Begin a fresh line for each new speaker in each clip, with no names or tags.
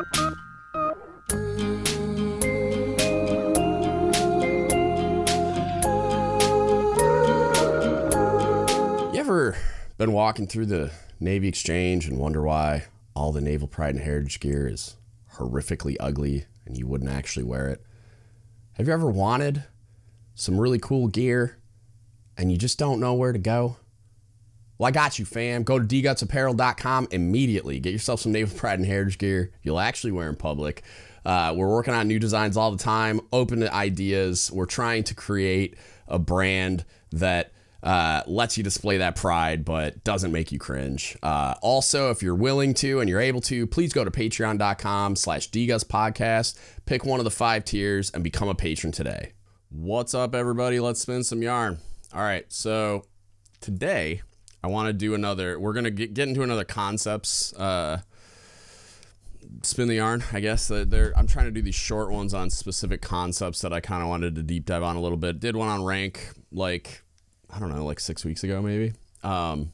You ever been walking through the Navy Exchange and wonder why all the Naval Pride and Heritage gear is horrifically ugly and you wouldn't actually wear it? Have you ever wanted some really cool gear and you just don't know where to go? Well, I got you, fam. Go to dgutspodcast.com immediately. Get yourself some Naval Pride and Heritage gear you'll actually wear in public. We're working on new designs all the time, open to ideas. We're trying to create a brand that lets you display that pride, but doesn't make you cringe. Also, if you're willing to and you're able to, please go to patreon.com/dgutspodcast, pick one of the 5 tiers, and become a patron today. What's up, everybody? Let's spin some yarn. All right, so today I want to do we're going to get into another concepts, spin the yarn, I guess. I'm trying to do these short ones on specific concepts that I kind of wanted to deep dive on a little bit. Did one on rank, like 6 weeks ago, maybe. And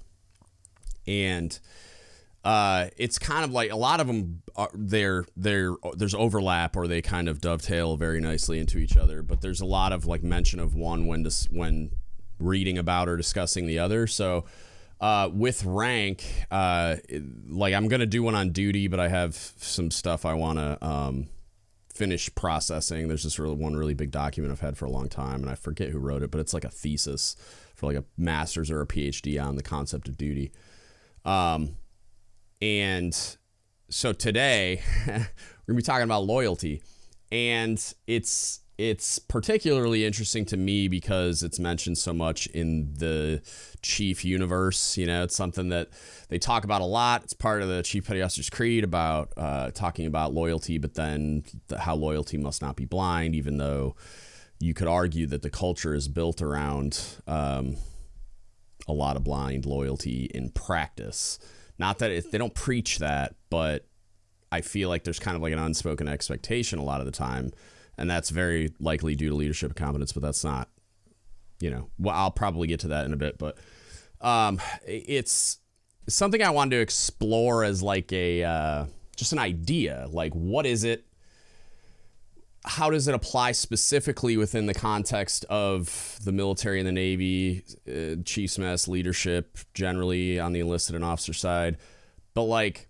it's kind of like a lot of them there's overlap, or they kind of dovetail very nicely into each other, but there's a lot of like mention of one when reading about or discussing the other. So with rank, like I'm going to do one on duty, but I have some stuff I want to finish processing. There's this one really big document I've had for a long time, and I forget who wrote it, but it's like a thesis for like a master's or a PhD on the concept of duty. And so today we're gonna be talking about loyalty, and it's particularly interesting to me because it's mentioned so much in the Chief universe. You know, it's something that they talk about a lot. It's part of the Chief Petty Officer's Creed about talking about loyalty, but then how loyalty must not be blind, even though you could argue that the culture is built around a lot of blind loyalty in practice. Not that they don't preach that, but I feel like there's kind of like an unspoken expectation a lot of the time. And that's very likely due to leadership competence, but that's not, well, I'll probably get to that in a bit, but it's something I wanted to explore as like just an idea. Like, what is it? How does it apply specifically within the context of the military and the Navy, chief's mess, leadership, generally on the enlisted and officer side? But like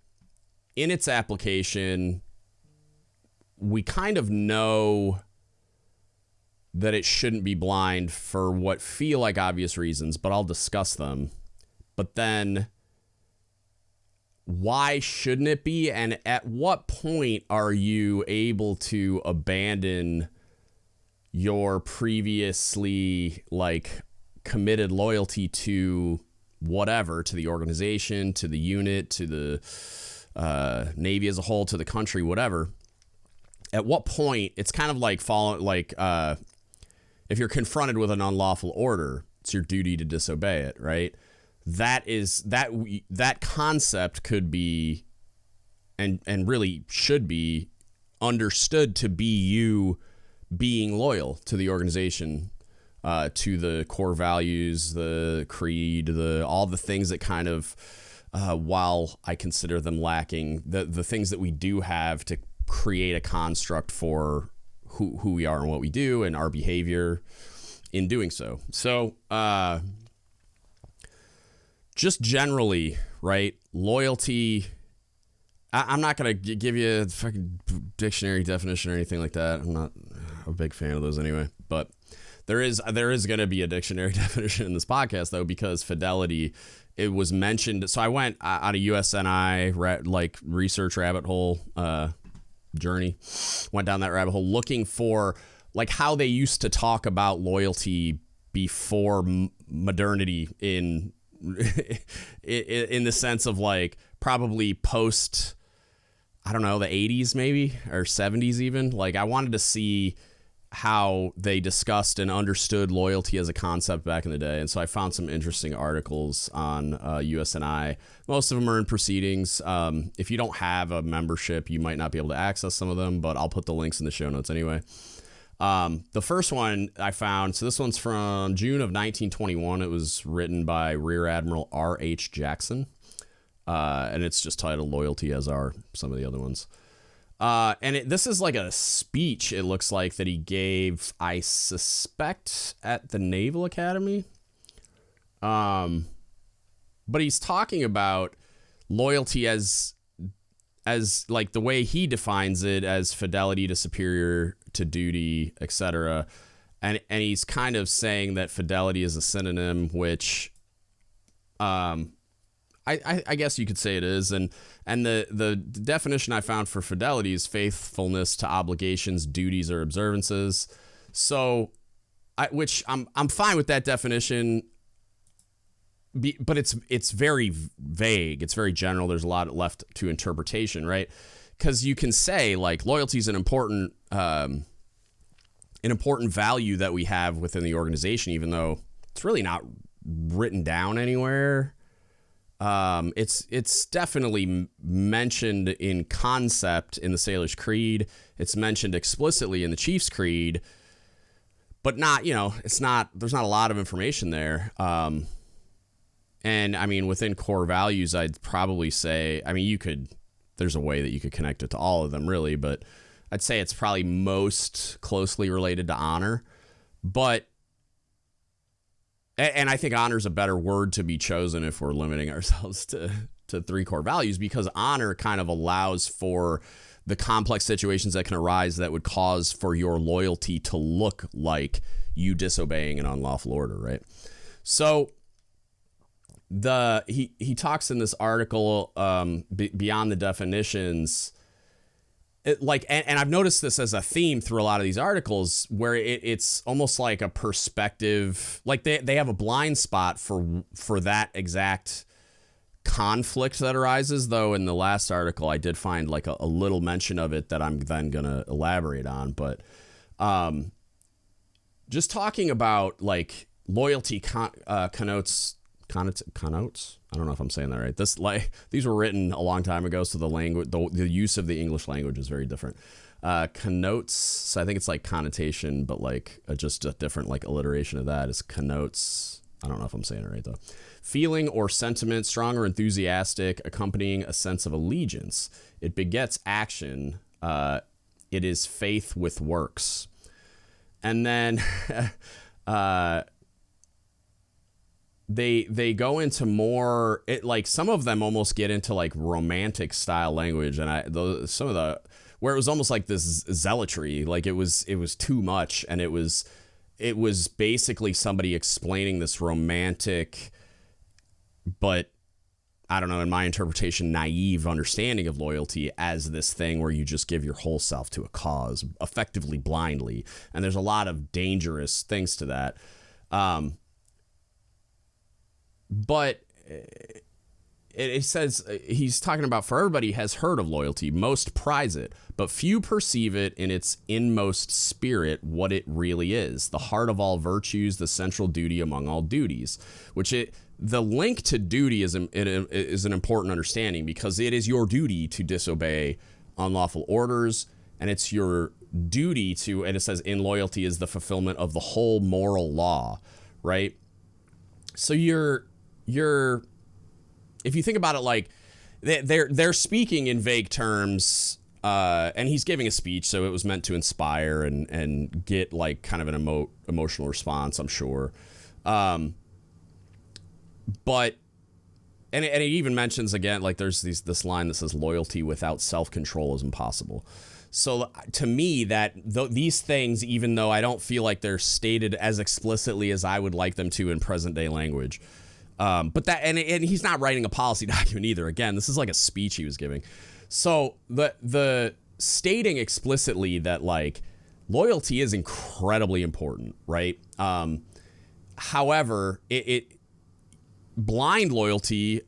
in its application, we kind of know that it shouldn't be blind for what feel like obvious reasons, but I'll discuss them. But then why shouldn't it be? And at what point are you able to abandon your previously like committed loyalty to whatever, to the organization, to the unit, to the Navy as a whole, to the country, whatever? At what point, it's kind of like if you're confronted with an unlawful order, it's your duty to disobey it, right? That concept could be and really should be understood to be you being loyal to the organization, to the core values, the creed, all the things that kind of, while I consider them lacking, the things that we do have to create a construct for who we are and what we do and our behavior in doing so. So, just generally, right? Loyalty. I'm not going to give you a fucking dictionary definition or anything like that. I'm not a big fan of those anyway, but there is going to be a dictionary definition in this podcast though, because fidelity, it was mentioned. So I went on a USNI research rabbit hole, journey, went down that rabbit hole looking for like how they used to talk about loyalty before modernity in the sense of like probably post, I don't know, the 80s maybe or 70s even. Like I wanted to see how they discussed and understood loyalty as a concept back in the day. And so I found some interesting articles on USNI. Most of them are in proceedings. If you don't have a membership, you might not be able to access some of them, but I'll put the links in the show notes anyway. The first one I found, so this one's from June of 1921. It was written by Rear Admiral R.H. Jackson. And it's just titled Loyalty, as are some of the other ones. This is like a speech, it looks like, that he gave, I suspect, at the Naval Academy. But he's talking about loyalty as like the way he defines it, as fidelity to superior, to duty, etc. And he's kind of saying that fidelity is a synonym, which I guess you could say it is. And the definition I found for fidelity is faithfulness to obligations, duties, or observances. So, which I'm fine with that definition. But it's very vague. It's very general. There's a lot left to interpretation, right? Because you can say like loyalty is an important value that we have within the organization, even though it's really not written down anywhere. It's definitely mentioned in concept in the Sailor's Creed. It's mentioned explicitly in the Chief's Creed, but not, there's not a lot of information there. And I mean, within core values, I'd probably say, there's a way that you could connect it to all of them really, but I'd say it's probably most closely related to honor. And I think honor is a better word to be chosen if we're limiting ourselves to three core values, because honor kind of allows for the complex situations that can arise that would cause for your loyalty to look like you disobeying an unlawful order, right? So he talks in this article beyond the definitions, and I've noticed this as a theme through a lot of these articles, where it's almost like a perspective, like they have a blind spot for that exact conflict that arises. Though in the last article, I did find like a little mention of it that I'm then gonna elaborate on. But just talking about like loyalty connotes. I don't know if I'm saying that right. These were written a long time ago, so the language, the use of the English language is very different. Connotes, so I think it's like connotation, but like just a different like alliteration of that is connotes. I don't know if I'm saying it right though. Feeling or sentiment, strong or enthusiastic, accompanying a sense of allegiance. It begets action. It is faith with works. And then they go into more, like some of them almost get into like romantic style language, and some of the where it was almost like this zealotry, like it was too much, and it was basically somebody explaining this romantic, but I don't know, in my interpretation, naive understanding of loyalty as this thing where you just give your whole self to a cause, effectively blindly, and there's a lot of dangerous things to that. But it says, he's talking about, for everybody has heard of loyalty, most prize it, but few perceive it in its inmost spirit, what it really is, the heart of all virtues, the central duty among all duties, the link to duty is an important understanding, because it is your duty to disobey unlawful orders, and it's your duty to, and it says in loyalty is the fulfillment of the whole moral law, right? So if you think about it, like they're speaking in vague terms, and he's giving a speech, so it was meant to inspire and get like kind of an emotional response, I'm sure. But it even mentions again, like there's this line that says loyalty without self-control is impossible. So to me, that these things, even though I don't feel like they're stated as explicitly as I would like them to in present day language, but that, and he's not writing a policy document either. Again, this is like a speech he was giving. So the stating explicitly that like loyalty is incredibly important, right? However, blind loyalty,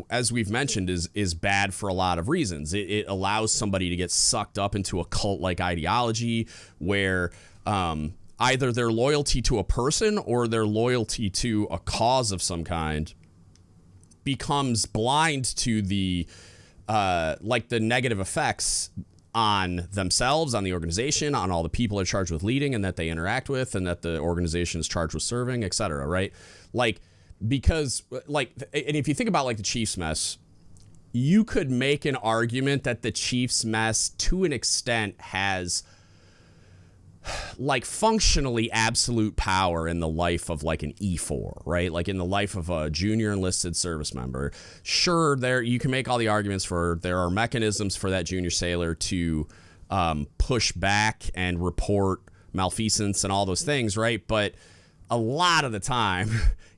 as we've mentioned, is bad for a lot of reasons. It allows somebody to get sucked up into a cult-like ideology where either their loyalty to a person or their loyalty to a cause of some kind becomes blind to the negative effects on themselves, on the organization, on all the people they're charged with leading and that they interact with and that the organization is charged with serving, etc. Right? Like, because like, and if you think about like the Chiefs mess, you could make an argument that the Chiefs mess to an extent has like functionally absolute power in the life of like an E4, right? Like in the life of a junior enlisted service member. Sure, there you can make all the arguments for there are mechanisms for that junior sailor to push back and report malfeasance and all those things, right? But a lot of the time,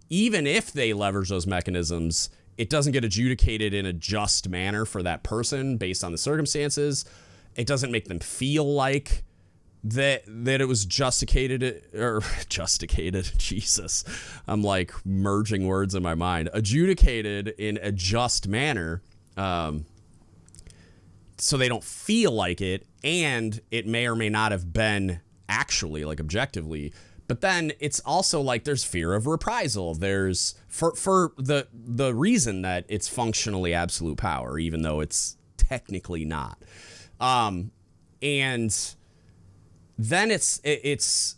even if they leverage those mechanisms, it doesn't get adjudicated in a just manner for that person based on the circumstances. It doesn't make them feel like that it was justificated. Jesus, I'm like merging words in my mind. Adjudicated in a just manner, so they don't feel like it, and it may or may not have been actually, like, objectively. But then it's also like there's fear of reprisal. There's for the reason that it's functionally absolute power, even though it's technically not. And then it's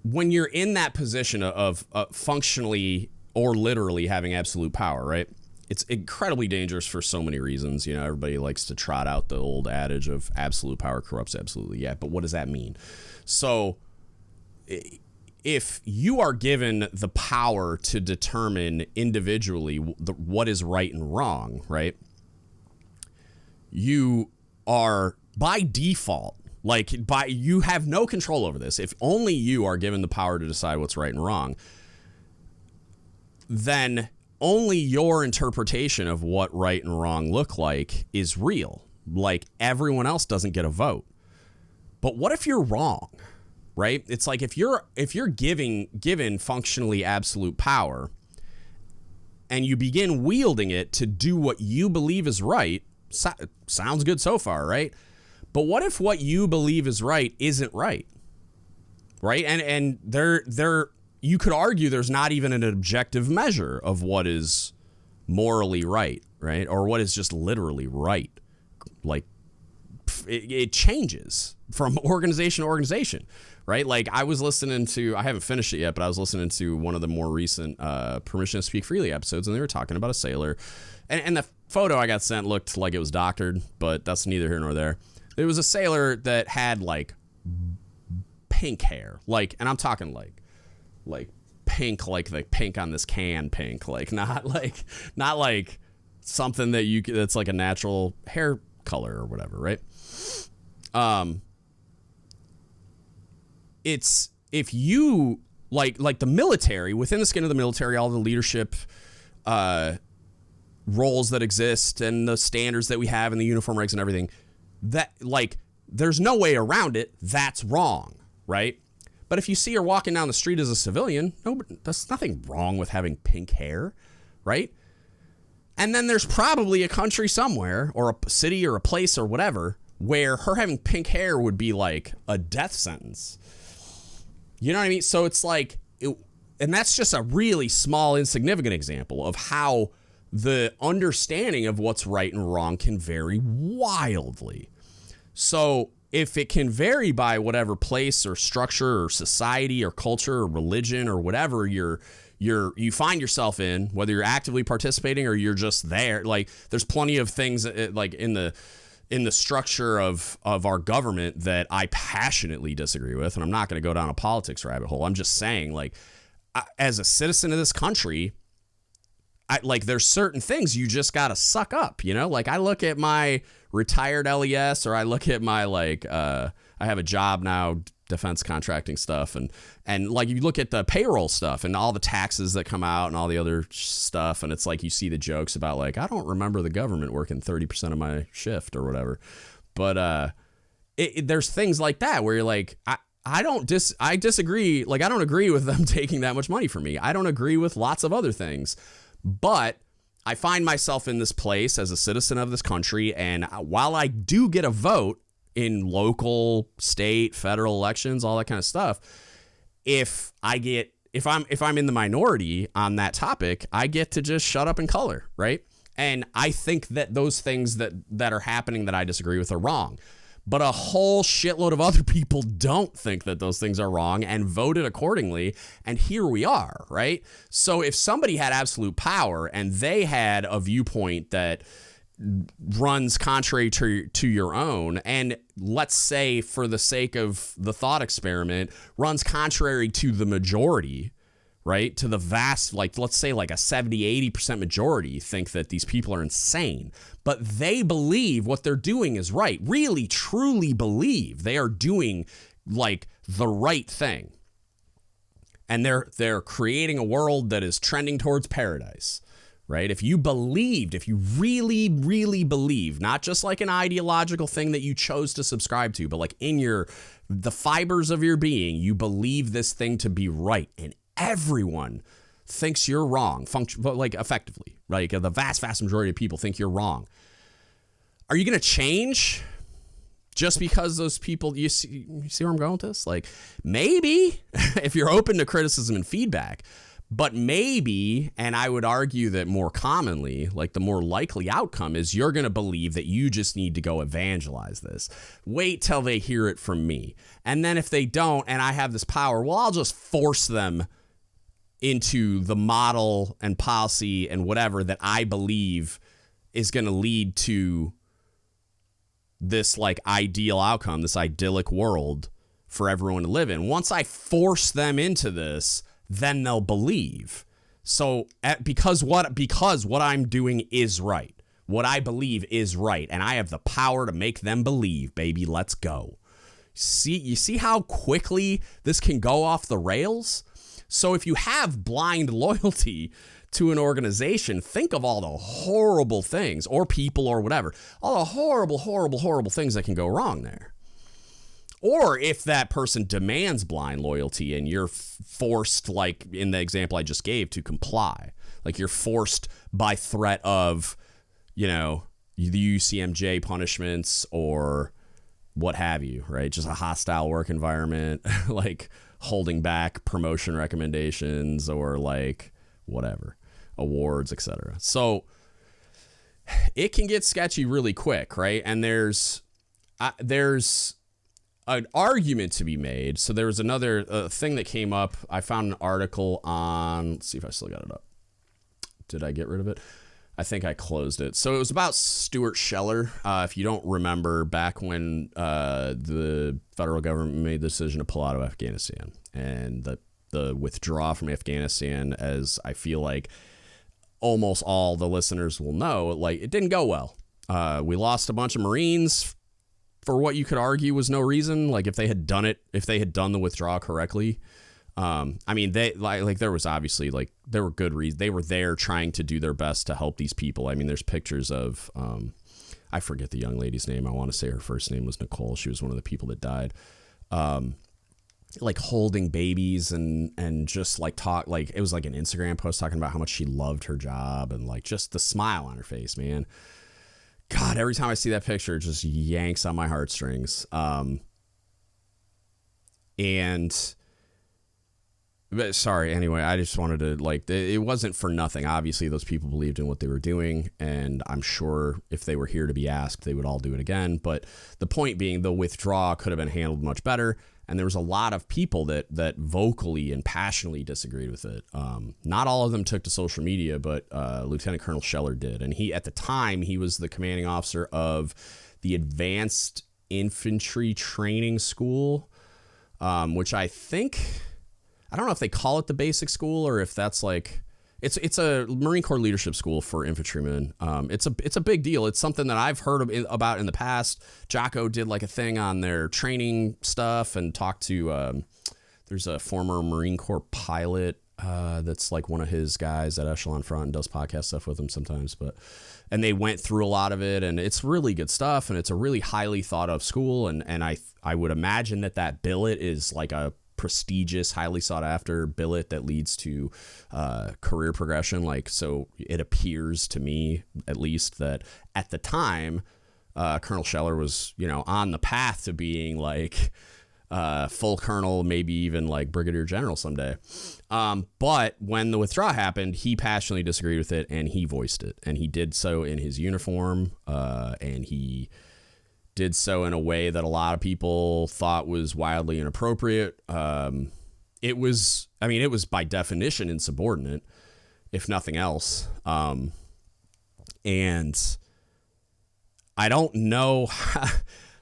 when you're in that position of functionally or literally having absolute power, right? It's incredibly dangerous for so many reasons. You know, everybody likes to trot out the old adage of absolute power corrupts absolutely. Yeah, but what does that mean? So if you are given the power to determine individually what is right and wrong, right? You are by default, you have no control over this. If only you are given the power to decide what's right and wrong, then only your interpretation of what right and wrong look like is real. Like, everyone else doesn't get a vote. But what if you're wrong, right? It's like if you're given functionally absolute power and you begin wielding it to do what you believe is right, sounds good so far, right? But what if what you believe is right isn't right? Right? And there you could argue there's not even an objective measure of what is morally right, right? Or what is just literally right. Like, it changes from organization to organization, right? Like, I was listening to, I haven't finished it yet, but I was listening to one of the more recent Permission to Speak Freely episodes, and they were talking about a sailor. And the photo I got sent looked like it was doctored, but that's neither here nor there. There was a sailor that had like pink hair, like, and I'm talking like pink, like the pink on this can pink, like not like something that that's like a natural hair color or whatever, right? It's if you like the military, within the skin of the military, all the leadership roles that exist and the standards that we have in the uniform regs and everything, that like there's no way around it. That's wrong, right? But if you see her walking down the street as a civilian, there's nothing wrong with having pink hair, right? And then there's probably a country somewhere or a city or a place or whatever where her having pink hair would be like a death sentence. You know what I mean? So it's like, and that's just a really small, insignificant example of how the understanding of what's right and wrong can vary wildly. So if it can vary by whatever place or structure or society or culture or religion or whatever you find yourself in, whether you're actively participating or you're just there, like there's plenty of things like in the structure of our government that I passionately disagree with. And I'm not going to go down a politics rabbit hole. I'm just saying, like, as a citizen of this country, there's certain things you just got to suck up, you know? Like, I look at my retired LES, or I look at my, I have a job now, defense contracting stuff. And like, you look at the payroll stuff and all the taxes that come out and all the other stuff. And it's like, you see the jokes about like, I don't remember the government working 30% of my shift or whatever. But there's things like that where you're like, I disagree. Like, I don't agree with them taking that much money from me. I don't agree with lots of other things. But I find myself in this place as a citizen of this country, and while I do get a vote in local, state, federal elections, all that kind of stuff, if I'm in the minority on that topic, I get to just shut up and color, right? And I think that those things that are happening that I disagree with are wrong. But a whole shitload of other people don't think that those things are wrong and voted accordingly. And here we are, right? So if somebody had absolute power and they had a viewpoint that runs contrary to your own, and let's say for the sake of the thought experiment, runs contrary to the majority, right? To the vast, like, let's say like a 70-80% majority think that these people are insane, but they believe what they're doing is right, really truly believe they are doing like the right thing. And they're creating a world that is trending towards paradise. Right? If you really, really believe, not just like an ideological thing that you chose to subscribe to, but like in the fibers of your being, you believe this thing to be right, and everyone thinks you're wrong, like effectively, like the vast majority of people think you're wrong. Are you going to change just because those people, you see where I'm going with this? Like, maybe if you're open to criticism and feedback. But maybe, and I would argue that more commonly, like the more likely outcome is you're going to believe that you just need to go evangelize this. Wait till they hear it from me. And then if they don't, and I have this power, well, I'll just force them into the model and policy and whatever that I believe is going to lead to this like ideal outcome, this idyllic world for everyone to live in. Once I force them into this, then they'll believe. So because what I'm doing is right, what I believe is right, and I have the power to make them believe, baby, let's go. You see how quickly this can go off the rails? So if you have blind loyalty to an organization, think of all the horrible things, or people or whatever, all the horrible things that can go wrong there. Or if that person demands blind loyalty and you're forced, like in the example I just gave, to comply, like you're forced by threat of, the UCMJ punishments or what have you, right? Just a hostile work environment, like holding back promotion recommendations or like whatever, awards, etc. So it can get sketchy really quick, right? And there's an argument to be made. So there was another thing that came up. I found an article on, let's see if I still got it up. Did I get rid of it? I think I closed it. So it was about Stuart Scheller. If you don't remember, back when the federal government made the decision to pull out of Afghanistan, and the withdrawal from Afghanistan, as I feel like almost all the listeners will know, like it didn't go well. We lost a bunch of Marines for what you could argue was no reason. Like if they had done the withdrawal correctly, I mean, they like there was obviously like there were good reasons. They were there trying to do their best to help these people. I mean, there's pictures of I forget the young lady's name. I want to say her first name was Nicole. She was one of the people that died. Like holding babies and just like talk, like it was like an Instagram post talking about how much she loved her job and like just the smile on her face, man. God, every time I see that picture, it just yanks on my heartstrings. But sorry, anyway, I just wanted to, like, it wasn't for nothing. Obviously, those people believed in what they were doing, and I'm sure if they were here to be asked, they would all do it again. But the point being, the withdrawal could have been handled much better, and there was a lot of people that vocally and passionately disagreed with it. Not all of them took to social media, but Lieutenant Colonel Scheller did. And at the time, he was the commanding officer of the Advanced Infantry Training School, which I think... I don't know if they call it the basic school or if that's like it's a Marine Corps leadership school for infantrymen. It's a big deal. It's something that I've heard about in the past. Jocko did like a thing on their training stuff and talked to there's a former Marine Corps pilot that's like one of his guys at Echelon Front and does podcast stuff with him sometimes. And they went through a lot of it, and it's really good stuff, and it's a really highly thought of school, and I would imagine that billet is like a prestigious, highly sought after billet that leads to career progression. Like, so it appears to me, at least, that at the time, Colonel Scheller was, on the path to being like full colonel, maybe even like brigadier general someday. But when the withdrawal happened, he passionately disagreed with it, and he voiced it, and he did so in his uniform, and he did so in a way that a lot of people thought was wildly inappropriate. It was by definition insubordinate, if nothing else. And I don't know,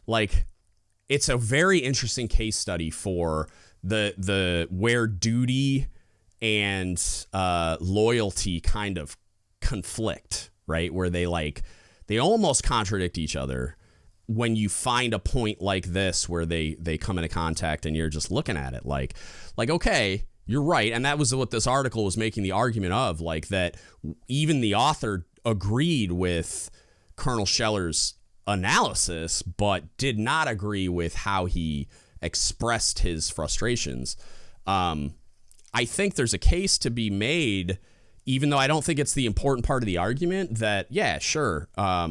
like, it's a very interesting case study for the where duty and loyalty kind of conflict, right? Where they almost contradict each other when you find a point like this where they come into contact and you're just looking at it like, okay, you're right. And that was what this article was making the argument of, like, that even the author agreed with Colonel Scheller's analysis, but did not agree with how he expressed his frustrations. I think there's a case to be made, even though I don't think it's the important part of the argument, that, yeah, sure,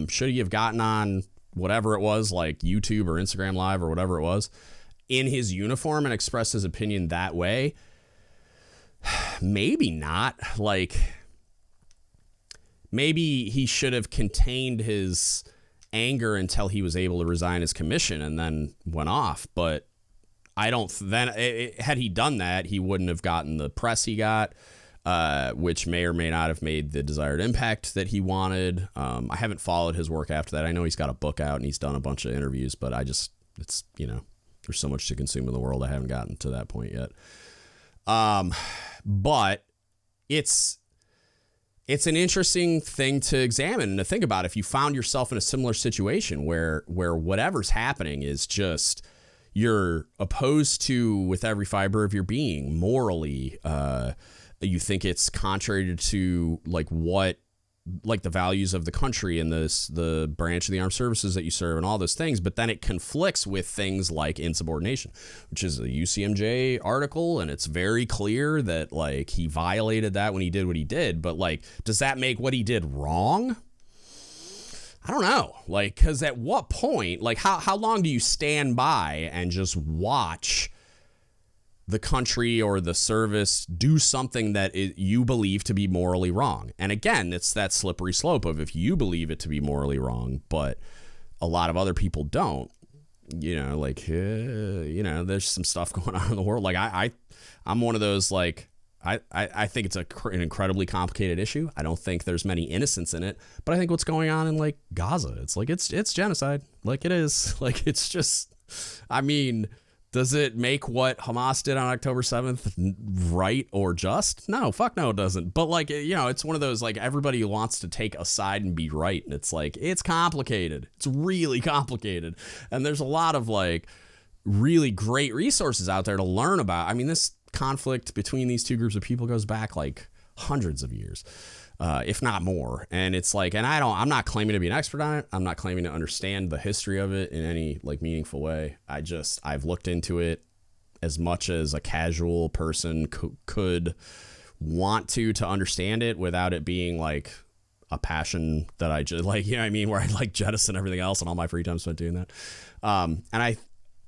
should he have gotten on whatever it was, like YouTube or Instagram Live or whatever it was, in his uniform and expressed his opinion that way? Maybe not. Like, maybe he should have contained his anger until he was able to resign his commission and then went off. But I don't, had he done that, he wouldn't have gotten the press he got, which may or may not have made the desired impact that he wanted. I haven't followed his work after that. I know he's got a book out and he's done a bunch of interviews, but it's, there's so much to consume in the world. I haven't gotten to that point yet. But it's an interesting thing to examine and to think about. If you found yourself in a similar situation where whatever's happening is just, you're opposed to with every fiber of your being morally, you think it's contrary to the values of the country and the branch of the armed services that you serve and all those things, but then it conflicts with things like insubordination, which is a UCMJ article, and it's very clear that, like, he violated that when he did what he did. But, like, does that make what he did wrong? I don't know. Like, because at what point, like, how long do you stand by and just watch the country or the service do something that you believe to be morally wrong? And again, it's that slippery slope of, if you believe it to be morally wrong, but a lot of other people don't, there's some stuff going on in the world. Like, I'm one of those, like, I think it's an incredibly complicated issue. I don't think there's many innocents in it, but I think what's going on in, like, Gaza, it's like, it's genocide. Like, it is. Like, it's just, I mean, does it make what Hamas did on October 7th right or just? No, fuck no, it doesn't. But, like, it's one of those, like, everybody wants to take a side and be right. And it's like, it's complicated. It's really complicated. And there's a lot of, like, really great resources out there to learn about. I mean, this conflict between these two groups of people goes back, like, hundreds of years, if not more. And it's like, and I'm not claiming to be an expert on it. I'm not claiming to understand the history of it in any, like, meaningful way. I've looked into it as much as a casual person could want to understand it without it being, like, a passion that I just, like, you know what I mean, where I, like, jettison everything else and all my free time spent doing that. And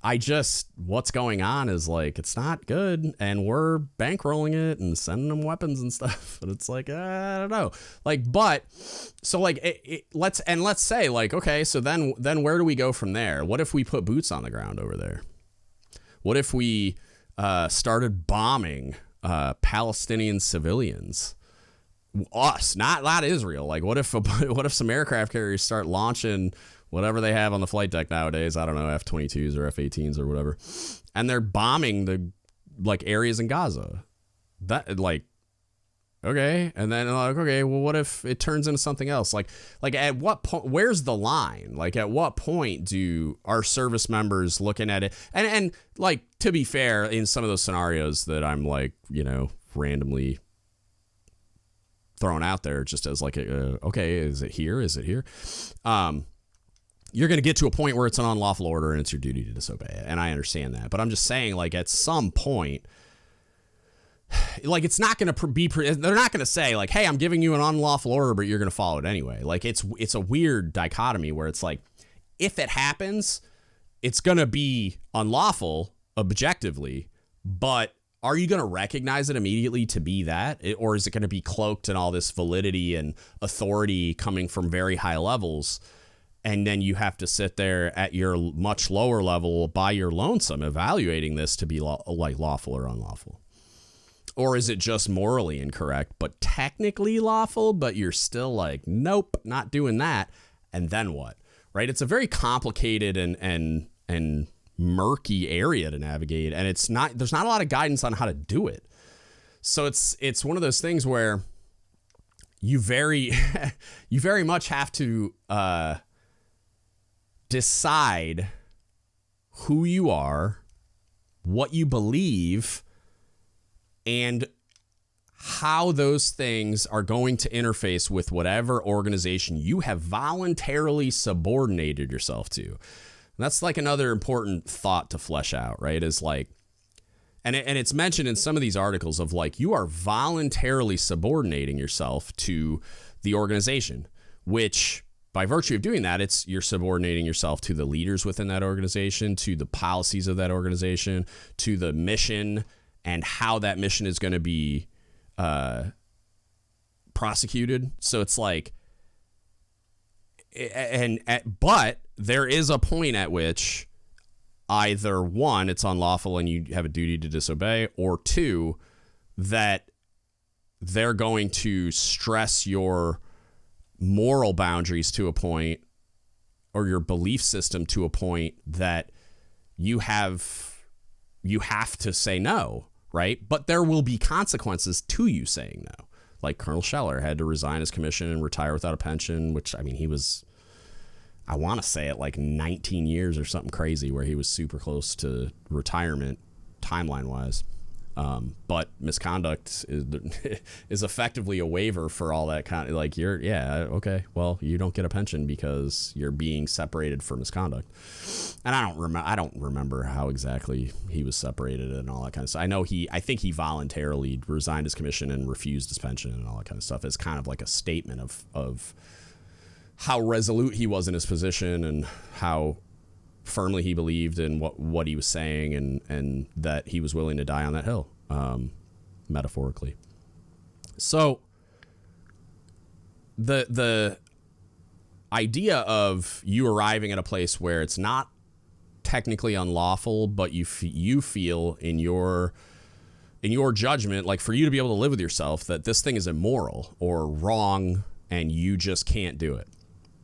I just, what's going on is, like, it's not good, and we're bankrolling it and sending them weapons and stuff. But it's like, I don't know. Like, but so, like, let's say, like, okay, so then where do we go from there? What if we put boots on the ground over there? What if we started bombing Palestinian civilians? Us, not Israel. Like, what if some aircraft carriers start launching whatever they have on the flight deck nowadays? I don't know, F-22s or F-18s or whatever, and they're bombing the, like, areas in Gaza. That, like, okay, and then, like, okay, well, what if it turns into something else? Like at what point? Where's the line? Like, at what point do our service members looking at it? And like, to be fair, in some of those scenarios that I'm, like, randomly thrown out there, just as, like, okay, is it here? You're going to get to a point where it's an unlawful order and it's your duty to disobey it. And I understand that. But I'm just saying, like, at some point, like, it's not going to be, they're not going to say, like, hey, I'm giving you an unlawful order, but you're going to follow it anyway. Like, it's a weird dichotomy where it's like, if it happens, it's going to be unlawful objectively, but are you going to recognize it immediately to be that? Or is it going to be cloaked in all this validity and authority coming from very high levels? And then you have to sit there at your much lower level by your lonesome evaluating this to be lawful or unlawful. Or is it just morally incorrect, but technically lawful, but you're still like, nope, not doing that. And then what? right? It's a very complicated and murky area to navigate, and there's not a lot of guidance on how to do it. So it's one of those things where you very much have to decide who you are, what you believe, and how those things are going to interface with whatever organization you have voluntarily subordinated yourself to. And that's like another important thought to flesh out, right? Is like, and it's mentioned in some of these articles of like, you are voluntarily subordinating yourself to the organization, which by virtue of doing that, you're subordinating yourself to the leaders within that organization, to the policies of that organization, to the mission and how that mission is going to be prosecuted. So it's like, but there is a point at which either one, it's unlawful and you have a duty to disobey, or two, that they're going to stress your moral boundaries to a point, or your belief system to a point that you have to say no, right? But there will be consequences to you saying no. Like Colonel Scheller had to resign his commission and retire without a pension, which, I mean, he was, I want to say it like 19 years or something crazy, where he was super close to retirement timeline wise. But misconduct is effectively a waiver for all that kind of, like, okay, well, you don't get a pension because you're being separated for misconduct. And I don't remember how exactly he was separated and all that kind of stuff. I think he voluntarily resigned his commission and refused his pension and all that kind of stuff as kind of like a statement of how resolute he was in his position and how firmly he believed in what he was saying, and that he was willing to die on that hill, metaphorically. So the idea of you arriving at a place where it's not technically unlawful, but you feel in your judgment, like, for you to be able to live with yourself, that this thing is immoral or wrong and you just can't do it,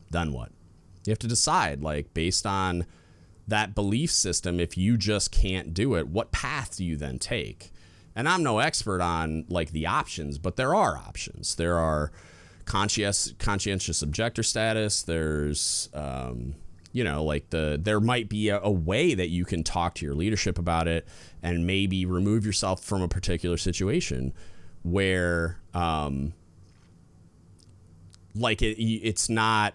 then what? You have to decide, like, based on that belief system, if you just can't do it, what path do you then take? And I'm no expert on, like, the options, but there are options. There are conscientious objector status. There's, there might be a way that you can talk to your leadership about it and maybe remove yourself from a particular situation where, it's not,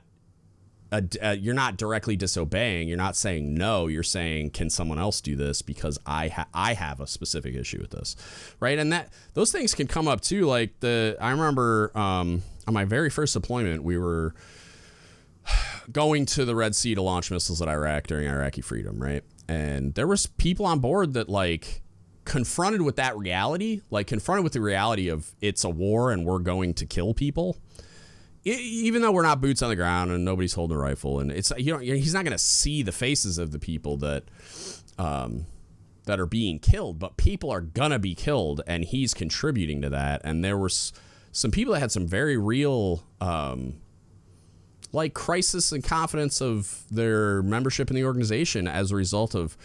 you're not directly disobeying. You're not saying no. You're saying, can someone else do this because I have a specific issue with this, right? And those things can come up too. Like I remember on my very first deployment, we were going to the Red Sea to launch missiles at Iraq during Iraqi freedom, right? And there was people on board that, like, confronted with the reality of it's a war and we're going to kill people. Even though we're not boots on the ground and nobody's holding a rifle, and it's, he's not going to see the faces of the people that are being killed, but people are going to be killed, and he's contributing to that. And there were some people that had some very real, crisis and confidence of their membership in the organization as a result of,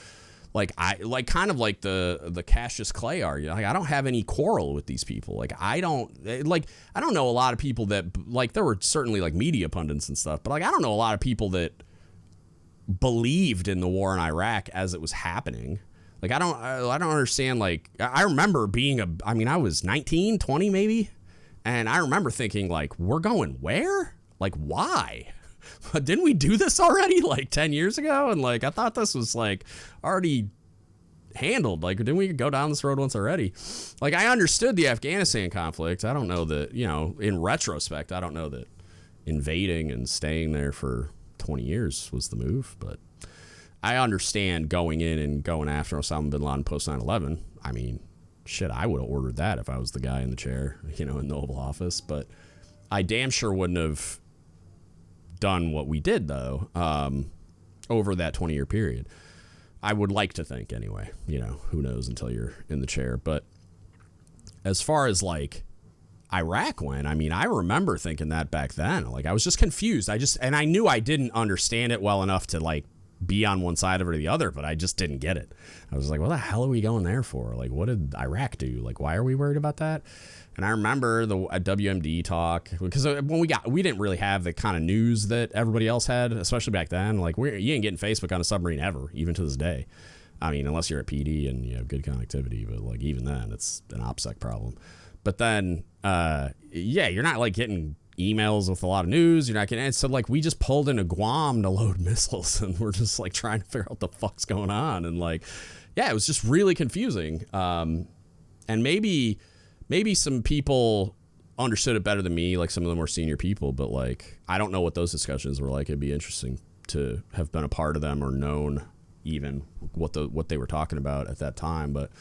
the Cassius Clay argument. Like, I don't have any quarrel with these people. Like, I don't know a lot of people that, like, there were certainly, like, media pundits and stuff, but, like, I don't know a lot of people that believed in the war in Iraq as it was happening. Like, I don't understand. Like, I remember I was 19, 20 maybe. And I remember thinking, like, we're going where? Like, why? Didn't we do this already, like, 10 years ago? And, like, I thought this was, like, already handled. Like, didn't we go down this road once already? Like, I understood the Afghanistan conflict. I don't know that, in retrospect, I don't know that invading and staying there for 20 years was the move. But I understand going in and going after Osama bin Laden post 9/11. I mean, shit, I would have ordered that if I was the guy in the chair, in the Oval Office. But I damn sure wouldn't have done what we did, though, over that 20-year period. I would like to think, anyway. Who knows until you're in the chair. But as far as, like, Iraq went. I mean, I remember thinking that back then. Like, I was just confused. And I knew I didn't understand it well enough to like be on one side of it or the other, but I just didn't get it. I was like, what the hell are we going there for? Like, what did Iraq do? Like, why are we worried about that? And I remember the WMD talk, because when we didn't really have the kind of news that everybody else had, especially back then. Like, you ain't getting Facebook on a submarine ever, even to this day. I mean, unless you're at PD and you have good connectivity, but like even then, it's an OPSEC problem. But then, you're not like getting emails with a lot of news. You're not getting, and so like we just pulled into Guam to load missiles, and we're just like trying to figure out what the fuck's going on, and like, yeah, it was just really confusing. And maybe some people understood it better than me, like some of the more senior people, but like I don't know what those discussions were like. It'd be interesting to have been a part of them or known even what they were talking about at that time. But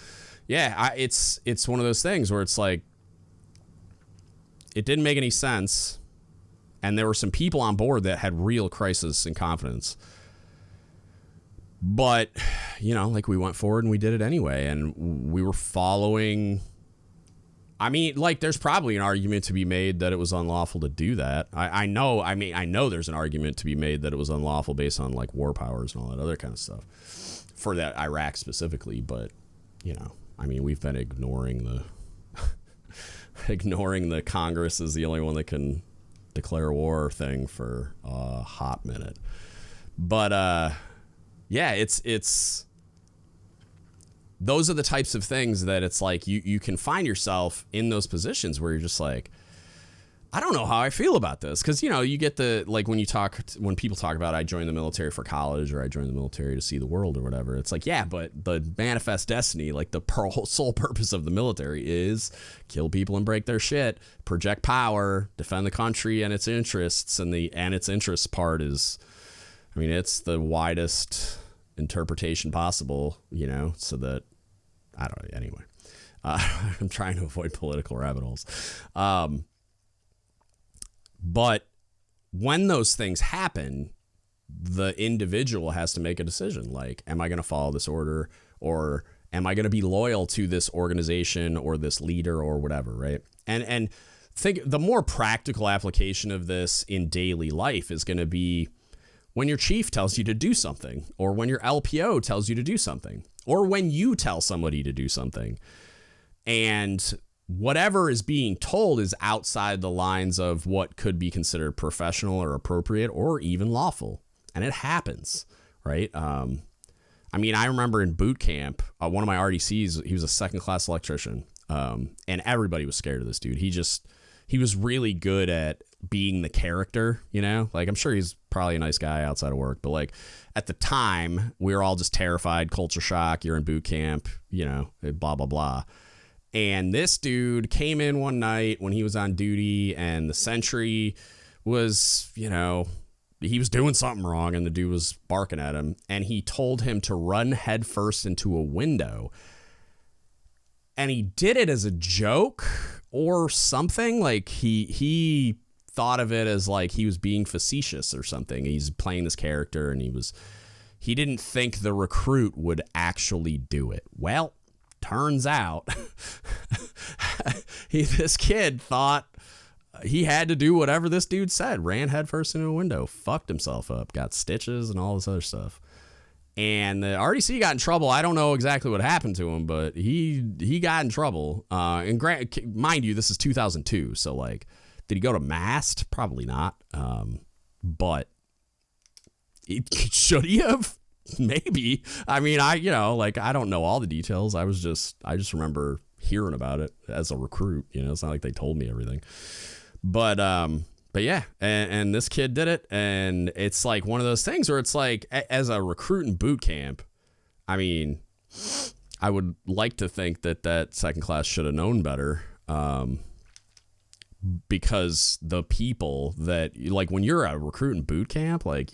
yeah, it's one of those things where it's like it didn't make any sense, and there were some people on board that had real crisis in confidence. But like we went forward and we did it anyway, and we were following. I mean, like, there's probably an argument to be made that it was unlawful to do that. I know there's an argument to be made that it was unlawful based on, like, war powers and all that other kind of stuff for that Iraq specifically. But, I mean, we've been ignoring the Congress is the only one that can declare war thing for a hot minute. But, it's those are the types of things that it's like you can find yourself in those positions where you're just like, I don't know how I feel about this. Because, you get the, like, when people talk about I joined the military for college or I joined the military to see the world or whatever, it's like, yeah, but the manifest destiny, like the sole purpose of the military is kill people and break their shit, project power, defend the country and its interests. And its interests part is, I mean, it's the widest interpretation possible, so that, I don't know. Anyway, I'm trying to avoid political rabbit holes. But when those things happen, the individual has to make a decision. Like, am I going to follow this order, or am I going to be loyal to this organization or this leader or whatever? Right. And think the more practical application of this in daily life is going to be when your chief tells you to do something, or when your LPO tells you to do something, or when you tell somebody to do something, and whatever is being told is outside the lines of what could be considered professional or appropriate or even lawful. And it happens, right? I mean, I remember in boot camp, one of my RDCs, he was a second-class electrician, and everybody was scared of this dude. He was really good at being the character, like I'm sure he's probably a nice guy outside of work, but like at the time we were all just terrified, culture shock, you're in boot camp, blah, blah, blah. And this dude came in one night when he was on duty, and the sentry was, he was doing something wrong, and the dude was barking at him, and he told him to run headfirst into a window. And he did it as a joke or something. Like he thought of it as like he was being facetious or something. He's playing this character, and he didn't think the recruit would actually do it. Well, turns out this kid thought he had to do whatever this dude said, ran headfirst into a window, fucked himself up, got stitches and all this other stuff. And the RDC got in trouble. I don't know exactly what happened to him, but he got in trouble. And mind you, this is 2002. So like, did he go to MAST? Probably not. But should he have? Maybe. I mean, I don't know all the details. I just remember hearing about it as a recruit. It's not like they told me everything. But yeah, and this kid did it, and it's like one of those things where it's like, as a recruit in boot camp, I mean, I would like to think that second class should have known better, because the people that, like, when you're a recruit in boot camp, like,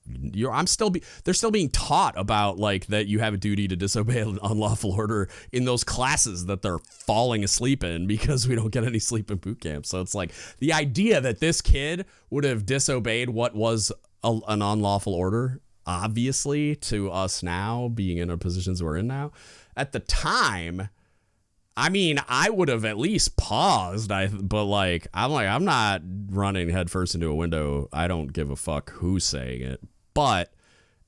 they're still being taught about, like, that you have a duty to disobey an unlawful order in those classes that they're falling asleep in, because we don't get any sleep in boot camp. So it's like the idea that this kid would have disobeyed what was an unlawful order, obviously to us now being in the positions we're in now, at the time, I mean, I would have at least paused. But I'm not running headfirst into a window. I don't give a fuck who's saying it. But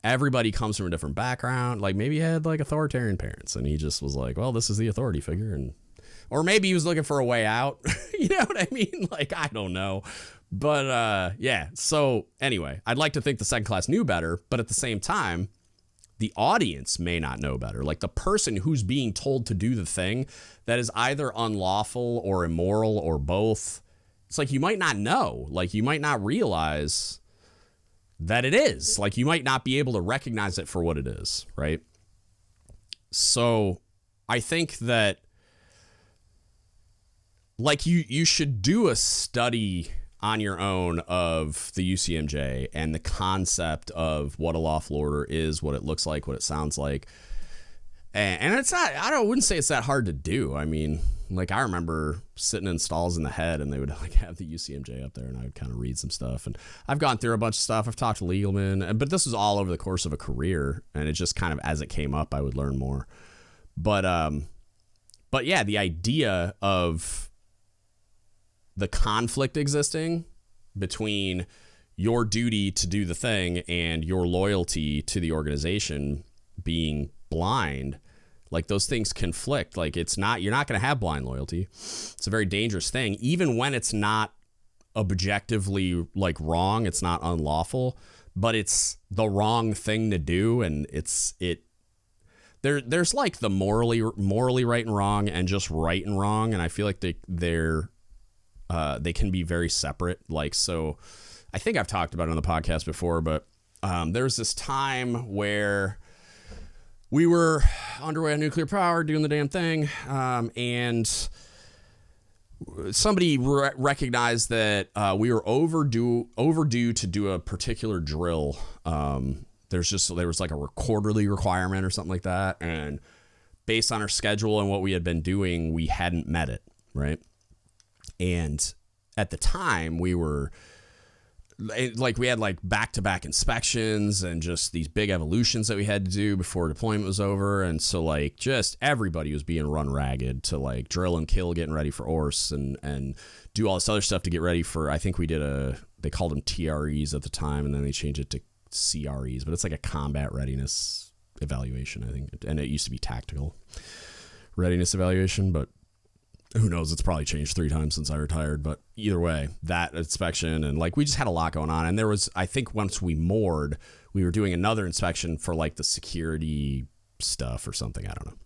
everybody comes from a different background. Like, maybe he had like authoritarian parents, and he just was like, well, this is the authority figure, or maybe he was looking for a way out. You know what I mean? Like, I don't know. But yeah. So anyway, I'd like to think the second class knew better, but at the same time, the audience may not know better. Like, the person who's being told to do the thing that is either unlawful or immoral or both, it's like, you might not know. Like, you might not realize that it is. Like, you might not be able to recognize it for what it is, right? So I think that, like, you should do a study on your own of the UCMJ and the concept of what a lawful order is, what it looks like, what it sounds like. And it's not, wouldn't say it's that hard to do. I mean, like, I remember sitting in stalls in the head, and they would like have the UCMJ up there, and I would kind of read some stuff. And I've gone through a bunch of stuff. I've talked to legalmen, but this was all over the course of a career. And it just kind of, as it came up, I would learn more. But yeah, the idea of the conflict existing between your duty to do the thing and your loyalty to the organization being blind, like, those things conflict. Like, you're not going to have blind loyalty. It's a very dangerous thing, even when it's not objectively like wrong. It's not unlawful, but it's the wrong thing to do. And there's like the morally right and wrong and just right and wrong. And I feel like they can be very separate. Like, so I think I've talked about it on the podcast before, but there was this time where we were underway on nuclear power, doing the damn thing, and somebody recognized that we were overdue to do a particular drill. There was like a quarterly requirement or something like that, and based on our schedule and what we had been doing, we hadn't met it, right? And at the time, we were like, we had like back-to-back inspections and just these big evolutions that we had to do before deployment was over. And so, like, just everybody was being run ragged to like drill and kill, getting ready for ORS and do all this other stuff to get ready for, I think we did they called them TREs at the time, and then they changed it to CREs, but it's like a combat readiness evaluation, I think. And it used to be tactical readiness evaluation, but who knows? It's probably changed 3 times since I retired. But either way, that inspection, and like, we just had a lot going on. And there was, I think once we moored, we were doing another inspection for like the security stuff or something. I don't know.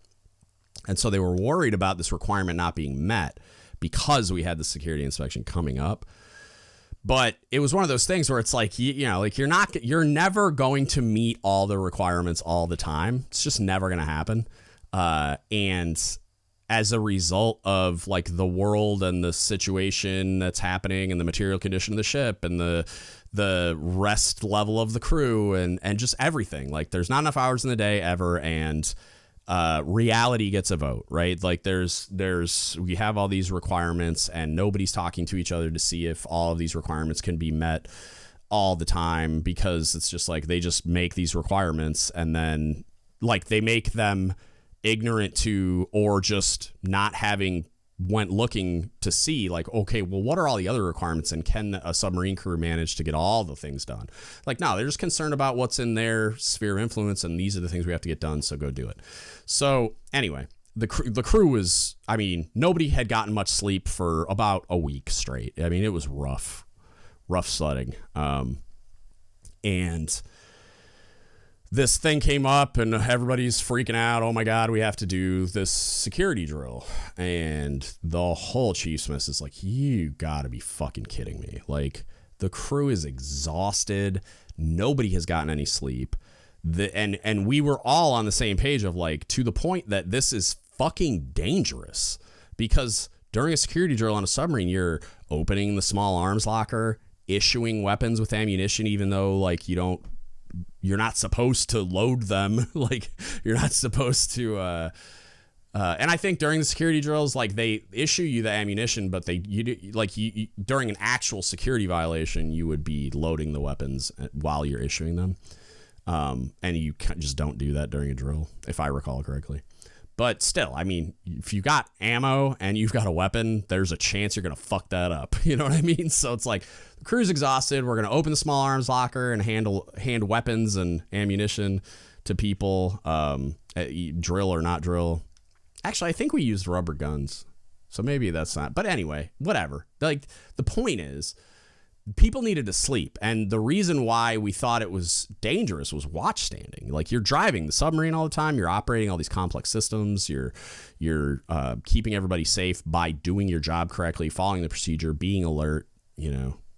And so they were worried about this requirement not being met because we had the security inspection coming up. But it was one of those things where it's like, you know, like, you're never going to meet all the requirements all the time. It's just never going to happen. And as a result of like the world and the situation that's happening and the material condition of the ship and the rest level of the crew and just everything, like, there's not enough hours in the day ever. And reality gets a vote, right? Like, we have all these requirements, and nobody's talking to each other to see if all of these requirements can be met all the time, because it's just like, they just make these requirements, and then like, they make them ignorant to, or just not having went looking to see, like, okay, well, what are all the other requirements, and can a submarine crew manage to get all the things done? Like, no, they're just concerned about what's in their sphere of influence, and these are the things we have to get done, so go do it. So anyway, the crew was, I mean, nobody had gotten much sleep for about a week straight. I mean, it was rough sledding. And this thing came up, and everybody's freaking out. Oh my God, we have to do this security drill. And the whole chief's mess is like, you gotta be fucking kidding me. Like, the crew is exhausted. Nobody has gotten any sleep. And we were all on the same page of like, to the point that this is fucking dangerous, because during a security drill on a submarine, you're opening the small arms locker, issuing weapons with ammunition, even though like you're not supposed to load them. Like, you're not supposed to, and I think during the security drills, like, they issue you the ammunition, but you during an actual security violation, you would be loading the weapons while you're issuing them. And you just don't do that during a drill, if I recall correctly. But still, I mean, if you got ammo and you've got a weapon, there's a chance you're going to fuck that up. You know what I mean? So it's like, the crew's exhausted. We're going to open the small arms locker and hand weapons and ammunition to people, drill or not drill. Actually, I think we used rubber guns. So maybe that's not. But anyway, whatever. Like, the point is, people needed to sleep. And the reason why we thought it was dangerous was watch standing. Like, you're driving the submarine all the time. You're operating all these complex systems. You're keeping everybody safe by doing your job correctly, following the procedure, being alert,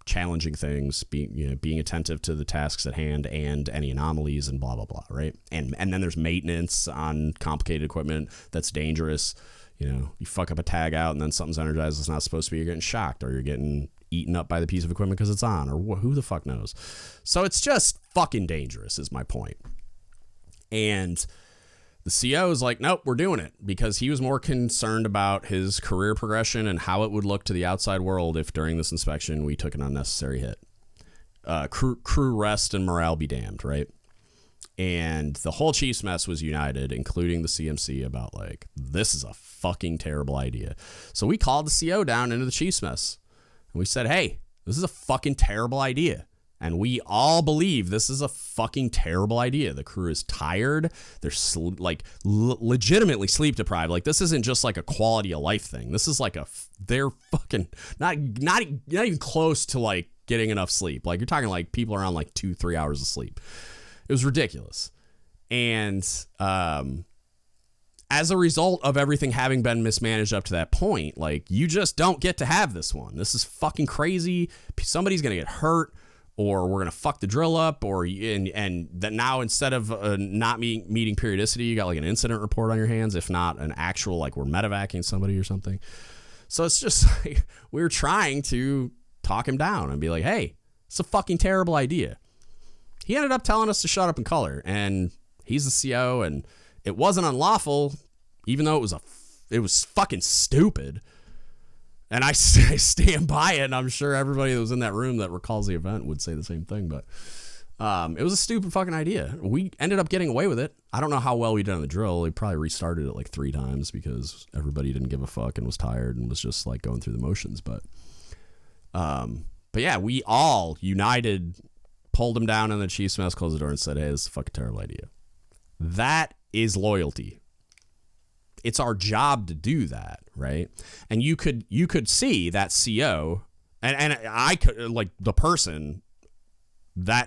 challenging things, being attentive to the tasks at hand and any anomalies and blah, blah, blah, right? And then there's maintenance on complicated equipment that's dangerous. You fuck up a tag out and then something's energized that's not supposed to be. You're getting shocked or you're getting eaten up by the piece of equipment because it's on, or who the fuck knows. So it's just fucking dangerous is my point. And the CO is like, nope, we're doing it, because he was more concerned about his career progression and how it would look to the outside world if during this inspection we took an unnecessary hit. Crew rest and morale be damned, right? And the whole Chiefs mess was united, including the CMC, about like, this is a fucking terrible idea. So we called the CO down into the Chiefs mess. And we said, hey, this is a fucking terrible idea. And we all believe this is a fucking terrible idea. The crew is tired. They're legitimately sleep deprived. Like, this isn't just like a quality of life thing. This is like they're fucking not even close to like getting enough sleep. Like, you're talking like people are on like 2-3 hours of sleep. It was ridiculous. And as a result of everything having been mismanaged up to that point, like, you just don't get to have this one. This is fucking crazy. Somebody's going to get hurt, or we're going to fuck the drill up, and that now instead of not meeting periodicity, you got like an incident report on your hands, if not an actual, like, we're medevacing somebody or something. So it's just like, we were trying to talk him down and be like, hey, it's a fucking terrible idea. He ended up telling us to shut up and color, and he's the CO, and it wasn't unlawful, even though it was fucking stupid. And I stand by it, and I'm sure everybody that was in that room that recalls the event would say the same thing. But it was a stupid fucking idea. We ended up getting away with it. I don't know how well we did on the drill. We probably restarted it like 3 times because everybody didn't give a fuck and was tired and was just like going through the motions. But yeah, we all united, pulled him down in the Chiefs mess, closed the door, and said, hey, this is a fucking terrible idea. That is loyalty. It's our job to do that, right? And you could see that CO, and I could, like, that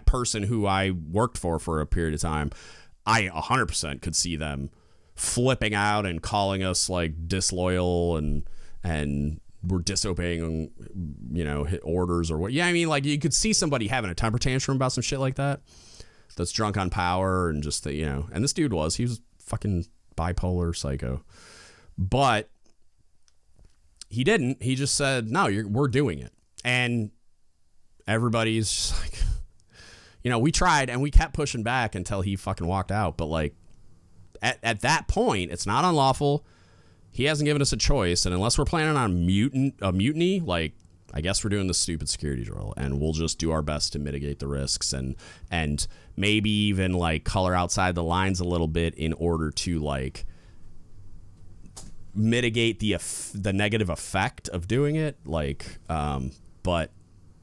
person who I worked for a period of time, I 100% could see them flipping out and calling us like disloyal and we're disobeying, orders or what. Yeah, I mean, like, you could see somebody having a temper tantrum about some shit like that. That's drunk on power and just and this dude he was fucking bipolar psycho, but he didn't. He just said, no, we're doing it. And everybody's just like, we tried and we kept pushing back until he fucking walked out. But like at that point, it's not unlawful. He hasn't given us a choice. And unless we're planning on a mutiny, like, I guess we're doing the stupid security drill, and we'll just do our best to mitigate the risks and maybe even like color outside the lines a little bit in order to like mitigate the negative effect of doing it. Like, but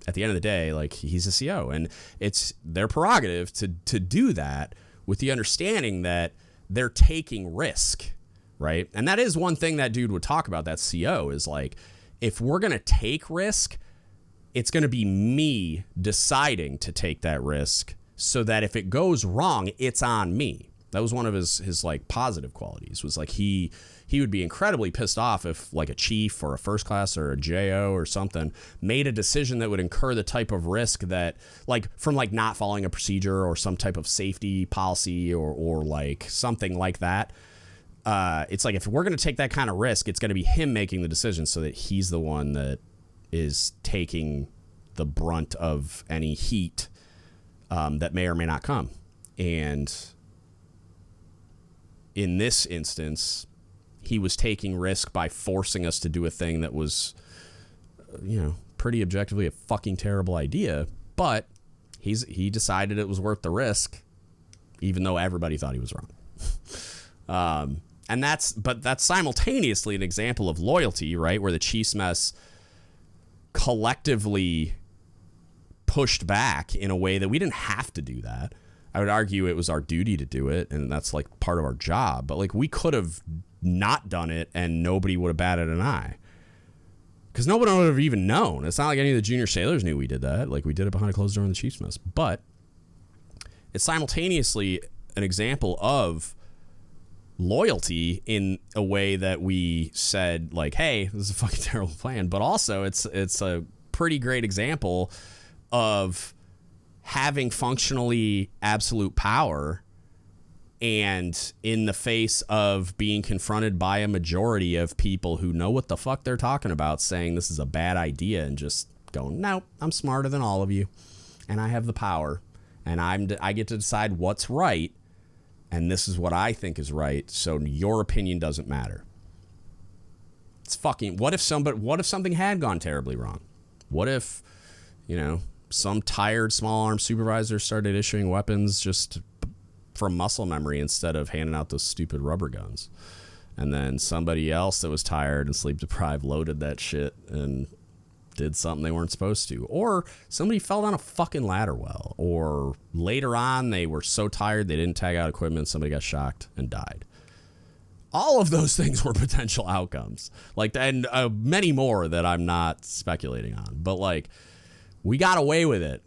at the end of the day, like, he's a CO, and it's their prerogative to do that with the understanding that they're taking risk, right? And that is one thing that dude would talk about, that CO, is like, if we're going to take risk, it's going to be me deciding to take that risk so that if it goes wrong, it's on me. That was one of his like positive qualities, was like he would be incredibly pissed off if like a chief or a first class or a JO or something made a decision that would incur the type of risk that, like, from like not following a procedure or some type of safety policy or like something like that. It's like, if we're going to take that kind of risk, it's going to be him making the decision so that he's the one that is taking the brunt of any heat that may or may not come. And in this instance, he was taking risk by forcing us to do a thing that was, pretty objectively a fucking terrible idea. But he decided it was worth the risk, even though everybody thought he was wrong. But that's simultaneously an example of loyalty, right? Where the Chiefs mess collectively pushed back in a way that we didn't have to do that. I would argue it was our duty to do it, and that's like part of our job. But like we could have not done it, and nobody would have batted an eye, because nobody would have even known. It's not like any of the junior sailors knew we did that. Like we did it behind a closed door in the Chiefs mess. But it's simultaneously an example of loyalty in a way that we said, like, hey, this is a fucking terrible plan. But also it's a pretty great example of having functionally absolute power, and in the face of being confronted by a majority of people who know what the fuck they're talking about, saying this is a bad idea, and just going, no, I'm smarter than all of you, and I have the power, and I get to decide what's right, and this is what I think is right, so your opinion doesn't matter. It's fucking, what if something had gone terribly wrong? What if, some tired small arms supervisor started issuing weapons just from muscle memory instead of handing out those stupid rubber guns? And then somebody else that was tired and sleep deprived loaded that shit and did something they weren't supposed to. Or somebody fell down a fucking ladder well. Or later on, they were so tired they didn't tag out equipment, somebody got shocked and died. All of those things were potential outcomes. Like, and many more that I'm not speculating on. But like, we got away with it,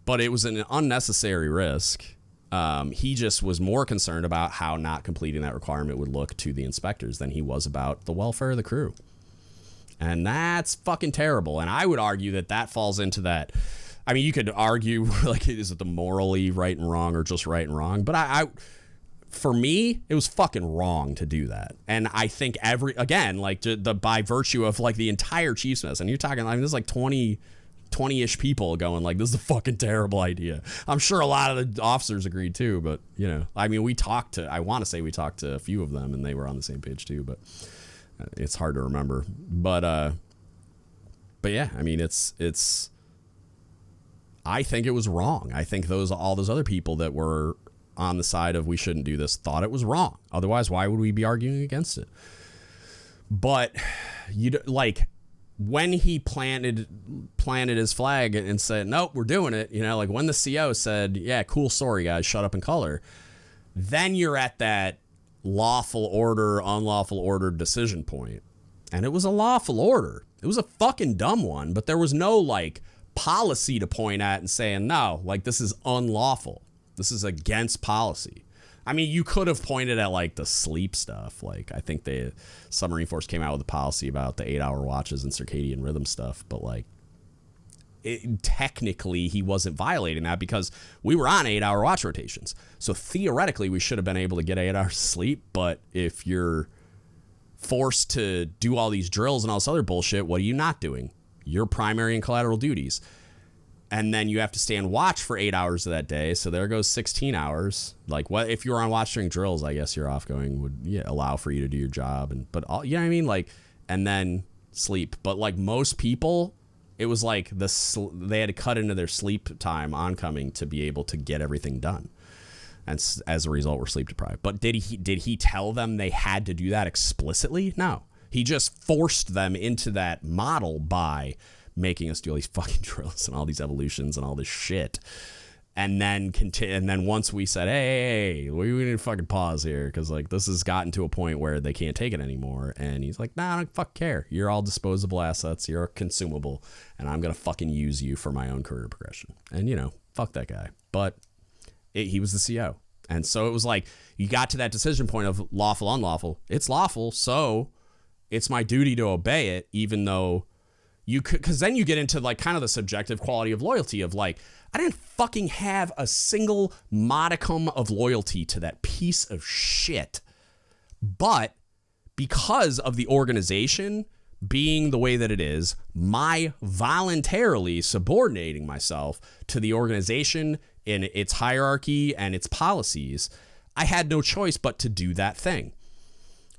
but it was an unnecessary risk. He just was more concerned about how not completing that requirement would look to the inspectors than he was about the welfare of the crew. And that's fucking terrible. And I would argue that falls into that. I mean, you could argue, like, is it the morally right and wrong or just right and wrong? But for me, it was fucking wrong to do that. And I think by virtue of like the entire Chiefs mess, and you're talking, I mean, there's like 20-ish people going like, this is a fucking terrible idea. I'm sure a lot of the officers agreed too, but I mean, we talked to a few of them and they were on the same page too, but it's hard to remember. But yeah, I mean, I think it was wrong. I think all those other people that were on the side of we shouldn't do this thought it was wrong. Otherwise, why would we be arguing against it? But when he planted his flag and said, nope, we're doing it, like when the CO said, yeah, cool, sorry guys, shut up and color, then you're at that lawful order, unlawful order decision point. And it was a lawful order. It was a fucking dumb one, but there was no like policy to point at and saying, no, like this is unlawful. This is against policy. I mean, you could have pointed at like the sleep stuff. Like I think the Submarine Force came out with a policy about the 8-hour watches and circadian rhythm stuff. But like technically he wasn't violating that because we were on 8-hour watch rotations. So theoretically we should have been able to get 8 hours of sleep. But if you're forced to do all these drills and all this other bullshit, what are you not doing? Your primary and collateral duties. And then you have to stay on watch for 8 hours of that day. So there goes 16 hours. Like, what if you were on watch during drills? I guess your offgoing would allow for you to do your job. But you know what I mean? Like, and then sleep. But like most people, it was like they had to cut into their sleep time oncoming to be able to get everything done. And as a result, we're sleep deprived. But did he tell them they had to do that explicitly? No. He just forced them into that model by making us do all these fucking drills and all these evolutions and all this shit. And then once we said, hey, we need to fucking pause here because like this has gotten to a point where they can't take it anymore. And he's like, nah, I don't fuck care. You're all disposable assets. You're consumable. And I'm going to fucking use you for my own career progression. And, fuck that guy. But he was the CO. And so it was like you got to that decision point of lawful, unlawful. It's lawful, so it's my duty to obey it, even though you could, because then you get into like kind of the subjective quality of loyalty of like, I didn't fucking have a single modicum of loyalty to that piece of shit. But because of the organization being the way that it is, my voluntarily subordinating myself to the organization in its hierarchy and its policies, I had no choice but to do that thing.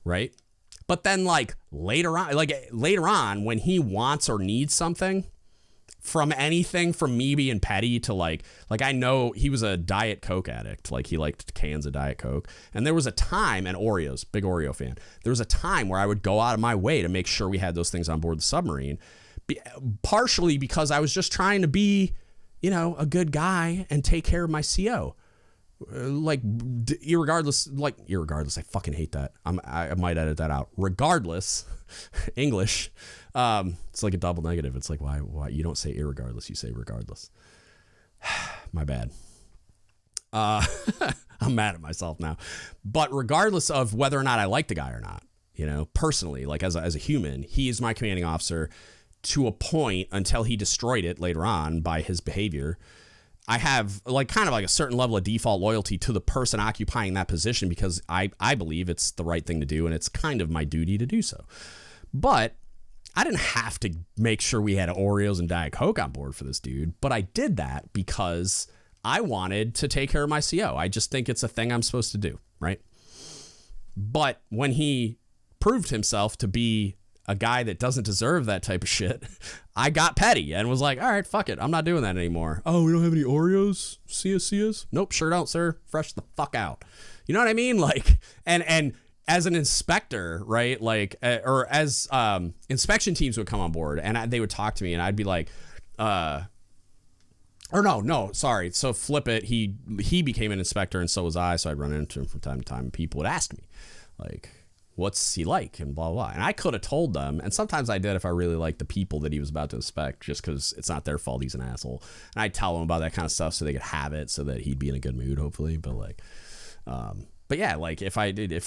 Right? But then like later on when he wants or needs something from anything from me being petty to like I know he was a Diet Coke addict. Like he liked cans of Diet Coke. And there was a time, and Oreos, big Oreo fan. There was a time where I would go out of my way to make sure we had those things on board the submarine, partially because I was just trying to be, you know, a good guy and take care of my CO. Irregardless, I fucking hate that. I might edit that out. Regardless, English, it's like a double negative. It's like, why you don't say irregardless, you say regardless. My bad. I'm mad at myself now. But regardless of whether or not I like the guy or not, you know, personally, like as a human, he is my commanding officer to a point until he destroyed it later on by his behavior. I have like kind of like a certain level of default loyalty to the person occupying that position because I believe it's the right thing to do and it's kind of my duty to do so. But I didn't have to make sure we had Oreos and Diet Coke on board for this dude, but I did that because I wanted to take care of my CO. I just think it's a thing I'm supposed to do, right? But when he proved himself to be a guy that doesn't deserve that type of shit, I got petty and was like, all right, fuck it. I'm not doing that anymore. Oh, we don't have any Oreos? See us? Nope, sure don't, sir. Fresh the fuck out. You know what I mean? Like, and as an inspector, right? Like, or as inspection teams would come on board and they would talk to me and I'd be like, sorry. So flip it. He became an inspector and so was I. So I'd run into him from time to time and people would ask me like, what's he like and blah, blah. And I could have told them. And sometimes I did if I really liked the people that he was about to inspect, just because it's not their fault he's an asshole. And I'd tell them about that kind of stuff so they could have it so that he'd be in a good mood, hopefully. But like, but yeah, like if I didn't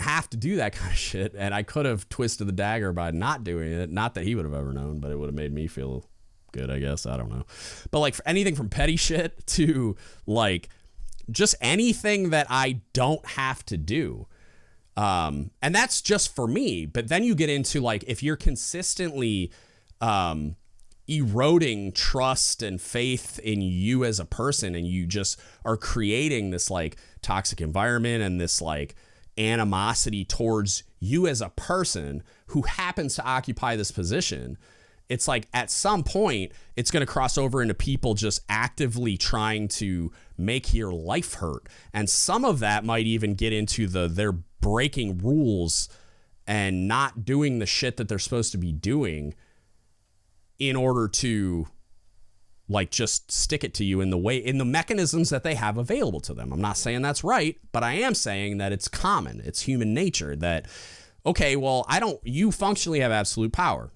have to do that kind of shit and I could have twisted the dagger by not doing it. Not that he would have ever known, but it would have made me feel good, I guess. I don't know. But like for anything from petty shit to like just anything that I don't have to do. And that's just for me. But then you get into like, if you're consistently eroding trust and faith in you as a person, and you just are creating this like toxic environment and this like animosity towards you as a person who happens to occupy this position, it's like at some point it's going to cross over into people just actively trying to make your life hurt. And some of that might even get into they're breaking rules and not doing the shit that they're supposed to be doing in order to like just stick it to you in the mechanisms that they have available to them. I'm not saying that's right, but I am saying that it's common. It's human nature that, okay, well, you functionally have absolute power.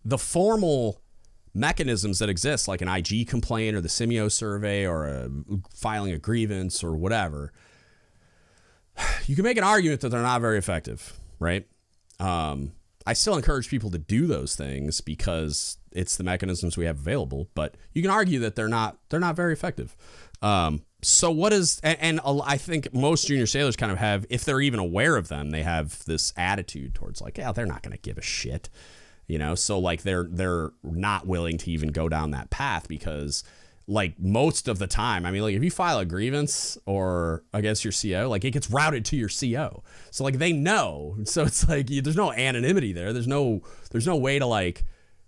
The formal mechanisms that exist, like an IG complaint or the Simeo survey or filing a grievance or whatever, you can make an argument that they're not very effective, right? I still encourage people to do those things because it's the mechanisms we have available, but you can argue that they're not very effective. So what is, and I think most junior sailors kind of have, if they're even aware of them, they have this attitude towards like, yeah, they're not going to give a shit. You know, so like they're not willing to even go down that path because like most of the time, I mean, like if you file a grievance or against your CO, like it gets routed to your CO. So like they know. So it's like there's no anonymity there. There's no way to like,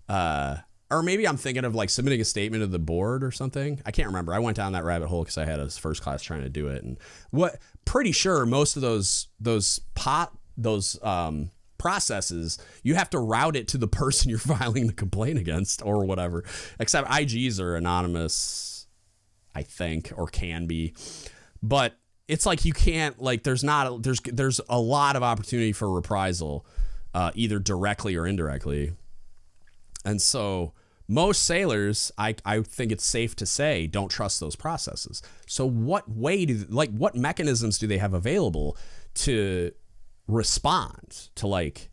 or maybe I'm thinking of like submitting a statement to the board or something. I can't remember. I went down that rabbit hole because I had a first class trying to do it, and pretty sure most of those processes, you have to route it to the person you're filing the complaint against or whatever, except IGs are anonymous, I think, or can be. But it's like you can't, like there's a lot of opportunity for reprisal, either directly or indirectly. And so most sailors, I think it's safe to say, don't trust those processes. So what mechanisms do they have available to respond, to like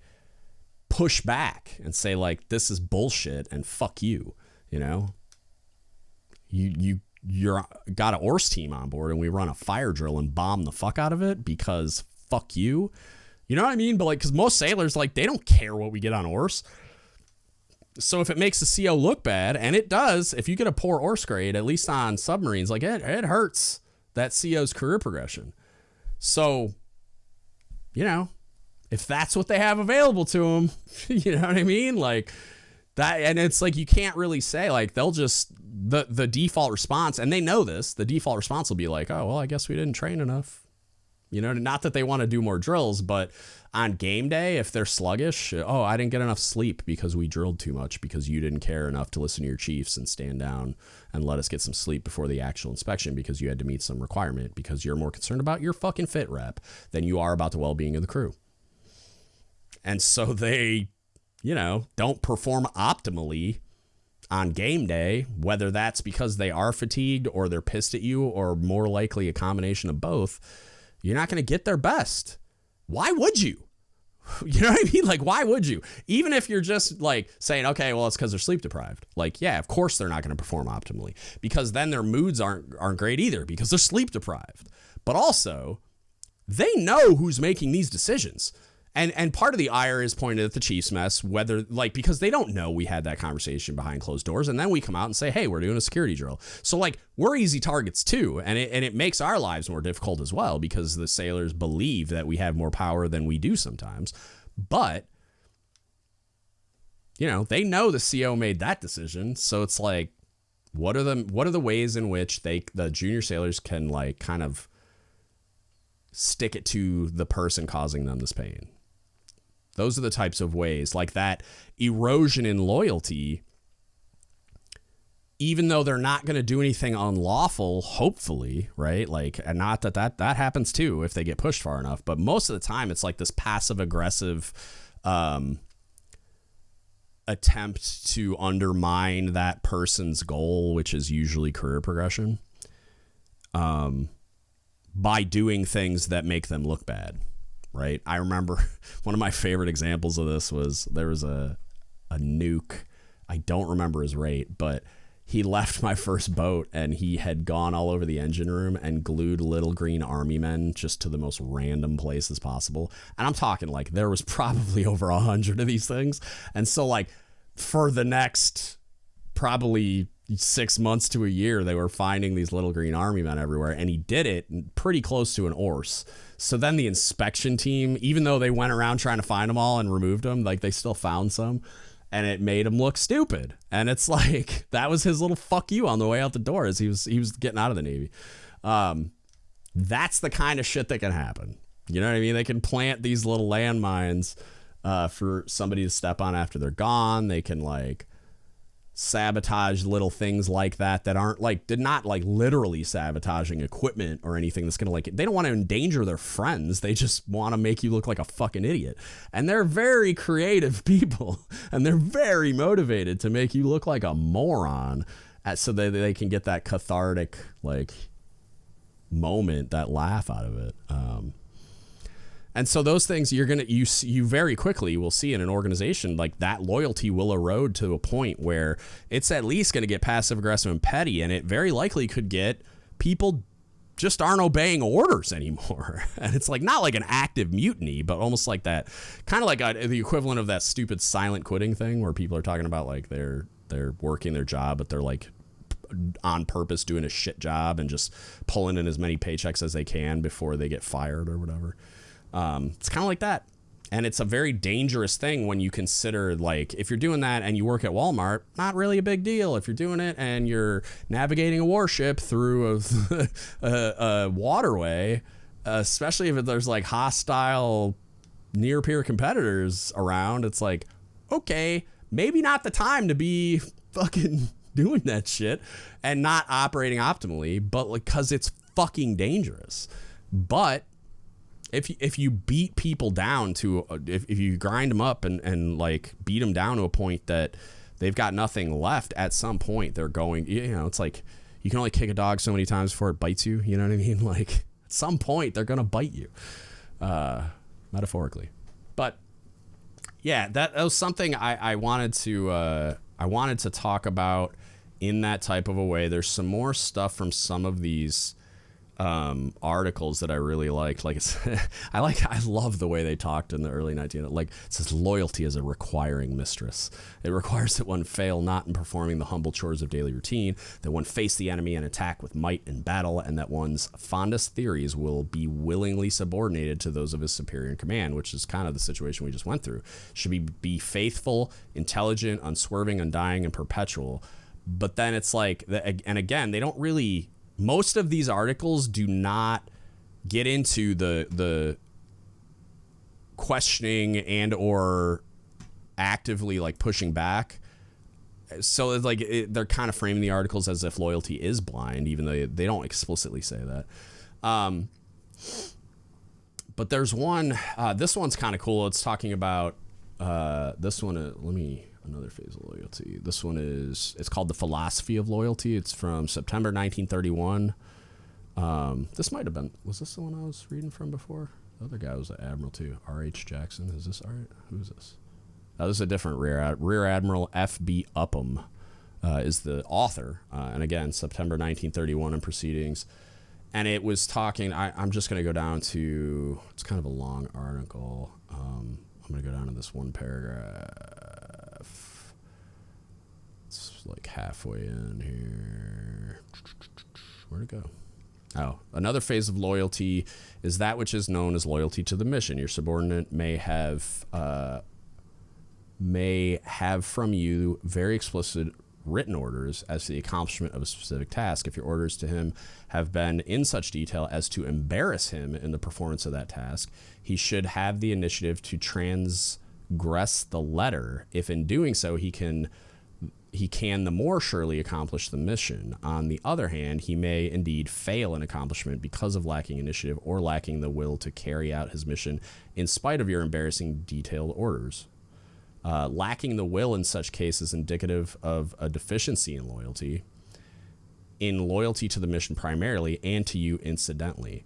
push back and say like, this is bullshit and fuck you? You know, you're got an ORS team on board and we run a fire drill and bomb the fuck out of it because fuck you. You know what I mean? But like, because most sailors, like, they don't care what we get on ORS. So if it makes the CO look bad, and it does, if you get a poor ORS grade, at least on submarines, like it hurts that CO's career progression. So, you know, if that's what they have available to them, you know what I mean? Like, And it's like, you can't really say, like, they'll just, the default response, and they know this, the default response will be like, oh, well, I guess we didn't train enough. You know, not that they want to do more drills, but on game day, if they're sluggish, oh, I didn't get enough sleep because we drilled too much because you didn't care enough to listen to your chiefs and stand down and let us get some sleep before the actual inspection because you had to meet some requirement because you're more concerned about your fucking fit rep than you are about the well-being of the crew. And so they, you know, don't perform optimally on game day, whether that's because they are fatigued or they're pissed at you or more likely a combination of both. You're not going to get their best. Why would you? You know what I mean? Like, why would you? Even if you're just like saying, okay, well, it's because they're sleep deprived. Like, yeah, of course they're not going to perform optimally because then their moods aren't great either because they're sleep deprived. But also, they know who's making these decisions. And part of the ire is pointed at the Chiefs mess, whether like, because they don't know we had that conversation behind closed doors. And then we come out and say, hey, we're doing a security drill. So like, we're easy targets too. And it makes our lives more difficult as well, because the sailors believe that we have more power than we do sometimes. But, you know, they know the CO made that decision. So it's like, what are the ways in which the junior sailors can like kind of stick it to the person causing them this pain? Those are the types of ways, like that erosion in loyalty, even though they're not going to do anything unlawful, hopefully, right? Like, and not that happens too if they get pushed far enough. But most of the time, it's like this passive aggressive attempt to undermine that person's goal, which is usually career progression, by doing things that make them look bad. Right. I remember one of my favorite examples of this was there was a nuke. I don't remember his rate, but he left my first boat and he had gone all over the engine room and glued little green army men just to the most random places possible. And I'm talking like there was probably over 100 of these things. And so like for the next probably 6 months to a year, they were finding these little green army men everywhere, and he did it pretty close to an ORS. So then the inspection team, even though they went around trying to find them all and removed them, like they still found some, and it made him look stupid. And it's like, that was his little fuck you on the way out the door as he was getting out of the Navy. That's the kind of shit that can happen. You know what I mean? They can plant these little landmines for somebody to step on after they're gone. They can like sabotage little things like that aren't like, they're not like literally sabotaging equipment or anything that's gonna like, they don't want to endanger their friends. They just want to make you look like a fucking idiot. And they're very creative people and they're very motivated to make you look like a moron so that they can get that cathartic like moment, that laugh out of it. And so those things you very quickly will see in an organization, like that loyalty will erode to a point where it's at least going to get passive aggressive and petty. And it very likely could get people just aren't obeying orders anymore. And it's like, not like an active mutiny, but almost like that kind of like the equivalent of that stupid silent quitting thing where people are talking about like they're working their job, but they're like on purpose doing a shit job and just pulling in as many paychecks as they can before they get fired or whatever. It's kind of like that. And it's a very dangerous thing when you consider, like, if you're doing that and you work at Walmart, not really a big deal. If you're doing it and you're navigating a warship through a waterway, especially if there's like hostile near peer competitors around, it's like, okay, maybe not the time to be fucking doing that shit and not operating optimally, but like, cause it's fucking dangerous. But if you beat people down to, if you grind them up and like beat them down to a point that they've got nothing left, at some point they're going, you know, it's like you can only kick a dog so many times before it bites you. You know what I mean? Like at some point they're going to bite you, metaphorically. But yeah, that was something I wanted to talk about in that type of a way. There's some more stuff from some of these articles that I really liked. Like I love the way they talked in the early 1900s. Like it says, loyalty is a requiring mistress. It requires that one fail not in performing the humble chores of daily routine, that one face the enemy and attack with might in battle, and that one's fondest theories will be willingly subordinated to those of his superior in command, which is kind of the situation we just went through. Should be faithful, intelligent, unswerving, undying, and perpetual. But then it's like, and again, they don't really. Most of these articles do not get into the questioning and or actively like pushing back. So it's like they're kind of framing the articles as if loyalty is blind, even though they don't explicitly say that. But there's one. This one's kind of cool. It's talking about this one. Another phase of loyalty. This one it's called The Philosophy of Loyalty. It's from September 1931. This might have been, was this the one I was reading from before? The other guy was an admiral too. R.H. Jackson. Is this Art? Who is this? This is a different Rear Admiral F.B. Upham is the author. And again, September 1931 in proceedings. And it was talking, I'm just going to go down to, it's kind of a long article. I'm going to go down to this one paragraph. It's like halfway in here. Where'd it go? Oh, another phase of loyalty is that which is known as loyalty to the mission. Your subordinate may have from you very explicit written orders as to the accomplishment of a specific task. If your orders to him have been in such detail as to embarrass him in the performance of that task, he should have the initiative to transgress the letter. If in doing so he can the more surely accomplish the mission. On the other hand, he may indeed fail in accomplishment because of lacking initiative or lacking the will to carry out his mission in spite of your embarrassing detailed orders. Lacking the will in such cases is indicative of a deficiency in loyalty to the mission primarily, and to you incidentally.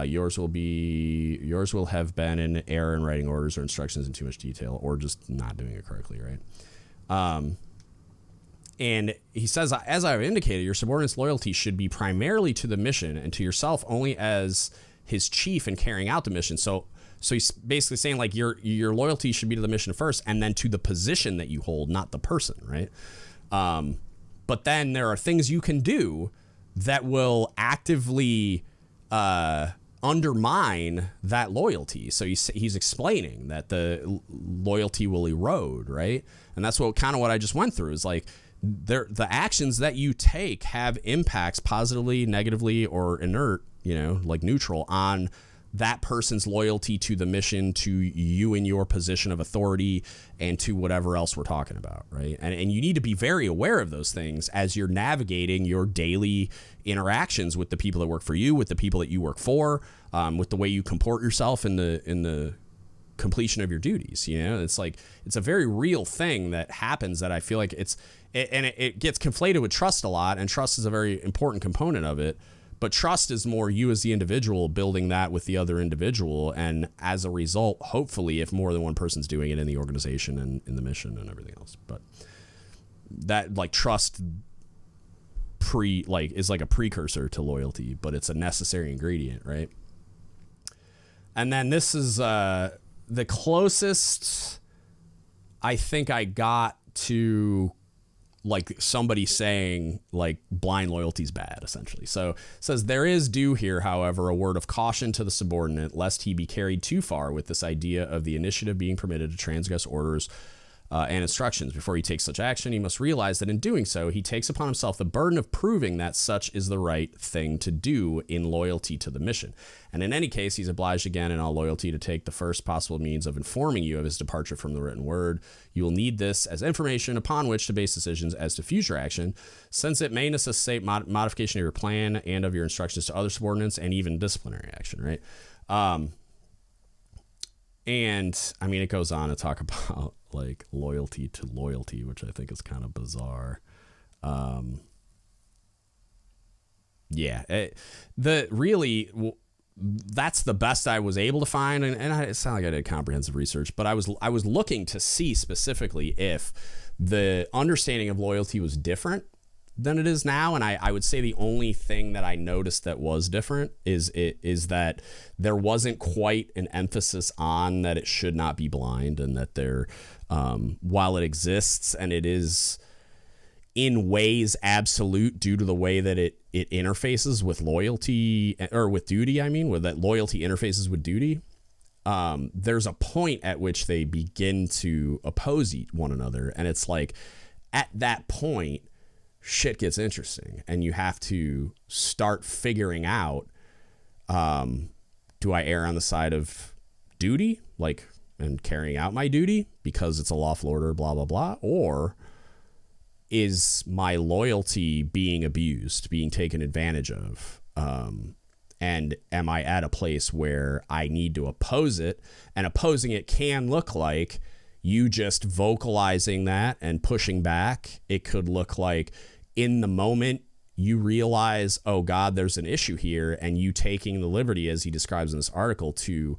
Yours will have been an error in writing orders or instructions in too much detail, or just not doing it correctly, right? And he says, as I've indicated, your subordinate's loyalty should be primarily to the mission and to yourself only as his chief in carrying out the mission. So he's basically saying like your loyalty should be to the mission first, and then to the position that you hold, not the person, right? But then there are things you can do that will actively undermine that loyalty. So he's explaining that the loyalty will erode, right? And that's what I just went through is like the actions that you take have impacts positively, negatively, or inert, like neutral on that person's loyalty to the mission, to you in your position of authority, and to whatever else we're talking about, right? And you need to be very aware of those things as you're navigating your daily interactions with the people that work for you, with the people that you work for, with the way you comport yourself in the completion of your duties. It's like, it's a very real thing that happens that I feel like it gets conflated with trust a lot, and trust is a very important component of it. But trust is more you as the individual building that with the other individual. And as a result, hopefully, if more than one person's doing it in the organization and in the mission and everything else. But that like trust is like a precursor to loyalty, but it's a necessary ingredient, right? And then this is the closest I think I got to like somebody saying like blind loyalty is bad, essentially. So it says there is due here, however, a word of caution to the subordinate, lest he be carried too far with this idea of the initiative being permitted to transgress orders and instructions. Before he takes such action, he must realize that in doing so, he takes upon himself the burden of proving that such is the right thing to do in loyalty to the mission. And in any case, he's obliged again in all loyalty to take the first possible means of informing you of his departure from the written word. You will need this as information upon which to base decisions as to future action, since it may necessitate modification of your plan and of your instructions to other subordinates and even disciplinary action, right? And I mean, it goes on to talk about like loyalty to loyalty, which I think is kind of bizarre. That's the best I was able to find. And it sounded like I did comprehensive research, but I was looking to see specifically if the understanding of loyalty was different than it is now. And I would say the only thing that I noticed that was different is that there wasn't quite an emphasis on that it should not be blind, and that there, while it exists and it is in ways absolute due to the way that it interfaces with loyalty, or with duty, with that loyalty interfaces with duty, there's a point at which they begin to oppose one another. And it's like, at that point, shit gets interesting, and you have to start figuring out, do I err on the side of duty, like, and carrying out my duty because it's a lawful order, blah, blah, blah, or is my loyalty being abused, being taken advantage of? And am I at a place where I need to oppose it? And opposing it can look like you just vocalizing that and pushing back. It could look like in the moment you realize, oh God, there's an issue here, and you taking the liberty, as he describes in this article, to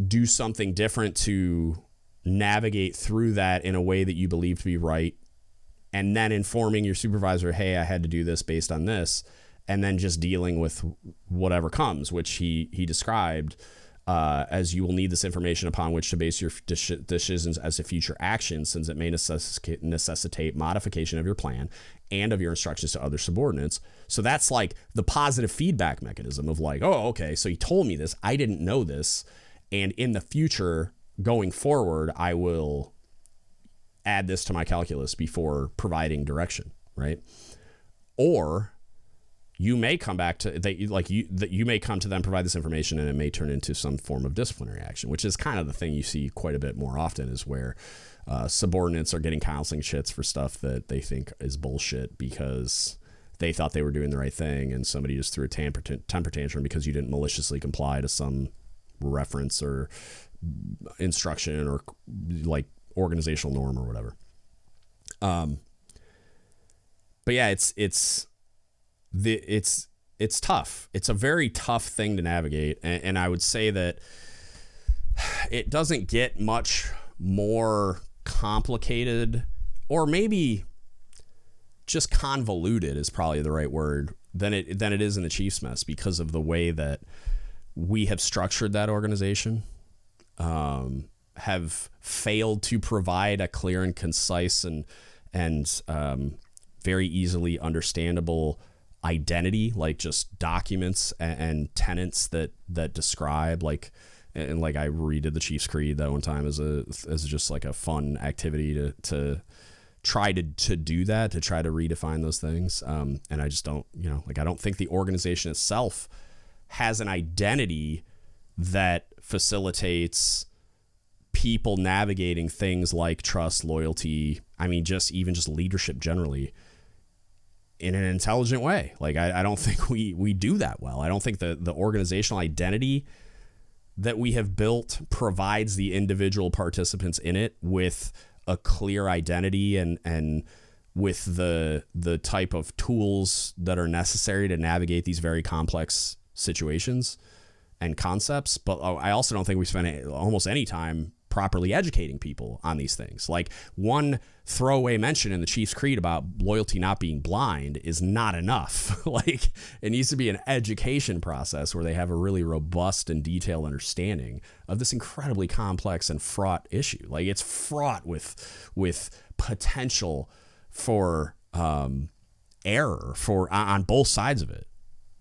do something different to navigate through that in a way that you believe to be right, and then informing your supervisor, hey, I had to do this based on this, and then just dealing with whatever comes, which he described as you will need this information upon which to base your decisions as a future action, since it may necessitate modification of your plan and of your instructions to other subordinates. So that's like the positive feedback mechanism of like, oh, okay, so you told me this, I didn't know this, and in the future going forward, I will add this to my calculus before providing direction, right? Or you may come back to that, you may come to them, provide this information, and it may turn into some form of disciplinary action, which is kind of the thing you see quite a bit more often, is where subordinates are getting counseling shits for stuff that they think is bullshit because they thought they were doing the right thing, and somebody just threw a temper tantrum because you didn't maliciously comply to some reference or instruction or like organizational norm or whatever. But yeah, it's tough. It's a very tough thing to navigate. And I would say that it doesn't get much more complicated, or maybe just convoluted is probably the right word, than it is in the Chiefs Mess, because of the way that we have structured that organization, have failed to provide a clear and concise and very easily understandable identity, like just documents and tenets that describe, like, and like I redid the Chiefs Creed that one time as just like a fun activity to try to do that, to try to redefine those things. And I just don't, I don't think the organization itself has an identity that facilitates people navigating things like trust, loyalty, just leadership generally in an intelligent way. Like, I don't think we do that well. I don't think the organizational identity that we have built provides the individual participants in it with a clear identity and with the type of tools that are necessary to navigate these very complex situations and concepts. But I also don't think we spend almost any time properly educating people on these things. Like, one throwaway mention in the Chiefs Creed about loyalty not being blind is not enough. Like, it needs to be an education process where they have a really robust and detailed understanding of this incredibly complex and fraught issue. Like, it's fraught with potential for error on both sides of it.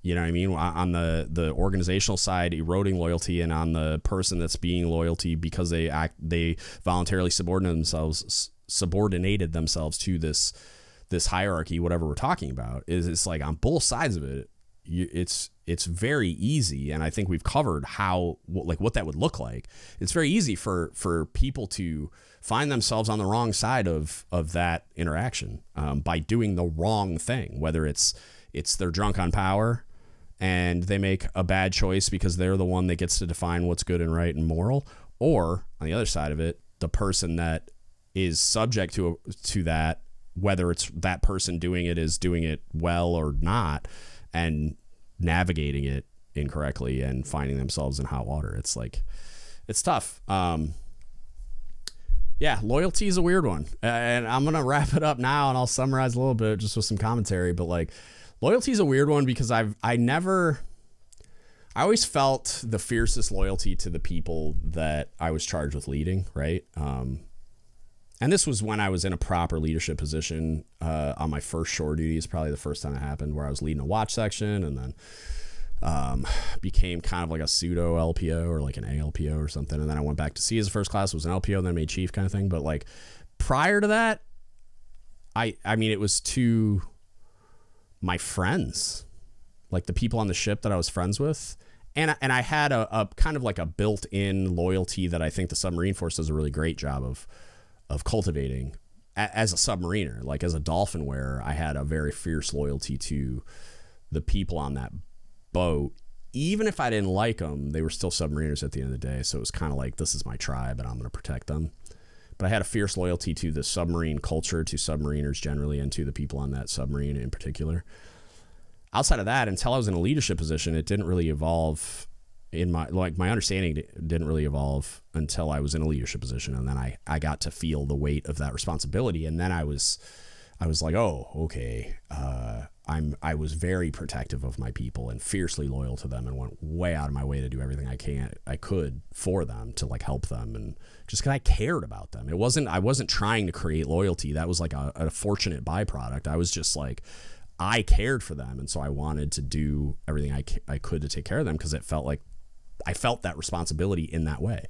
You know what I mean? On the organizational side, eroding loyalty, and on the person that's being loyalty because they voluntarily subordinated themselves to this hierarchy, whatever we're talking about. It's like on both sides of it, it's very easy, and I think we've covered what that would look like. It's very easy for people to find themselves on the wrong side of that interaction by doing the wrong thing, whether it's they're drunk on power and they make a bad choice because they're the one that gets to define what's good and right and moral, or on the other side of it, the person that is subject to that, whether it's that person doing it well or not, and navigating it incorrectly and finding themselves in hot water. It's like, it's tough. Yeah, loyalty is a weird one. And I'm going to wrap it up now and I'll summarize a little bit just with some commentary. But like, loyalty is a weird one because I always felt the fiercest loyalty to the people that I was charged with leading, right? And this was when I was in a proper leadership position on my first shore duties, probably the first time it happened, where I was leading a watch section and then became kind of like a pseudo LPO or like an ALPO or something. And then I went back to sea as a first class, was an LPO, then made chief kind of thing. But like prior to that, I mean, it was to my friends, like the people on the ship that I was friends with. And I had a kind of like a built-in loyalty that I think the submarine force does a really great job of cultivating as a submariner. Like as a dolphin wearer, I had a very fierce loyalty to the people on that boat. Even if I didn't like them, they were still submariners at the end of the day. So it was kind of like, this is my tribe and I'm going to protect them. But I had a fierce loyalty to the submarine culture, to submariners generally, and to the people on that submarine in particular. Outside of that, until I was in a leadership position, it didn't really evolve in my understanding didn't really evolve until I was in a leadership position. And then I got to feel the weight of that responsibility. And then I was like, oh, okay. I was very protective of my people and fiercely loyal to them and went way out of my way to do everything I could for them to like help them. And just because I cared about them, I wasn't trying to create loyalty. That was like a fortunate byproduct. I was just like, I cared for them. And so I wanted to do everything I could to take care of them because it felt like I felt that responsibility in that way.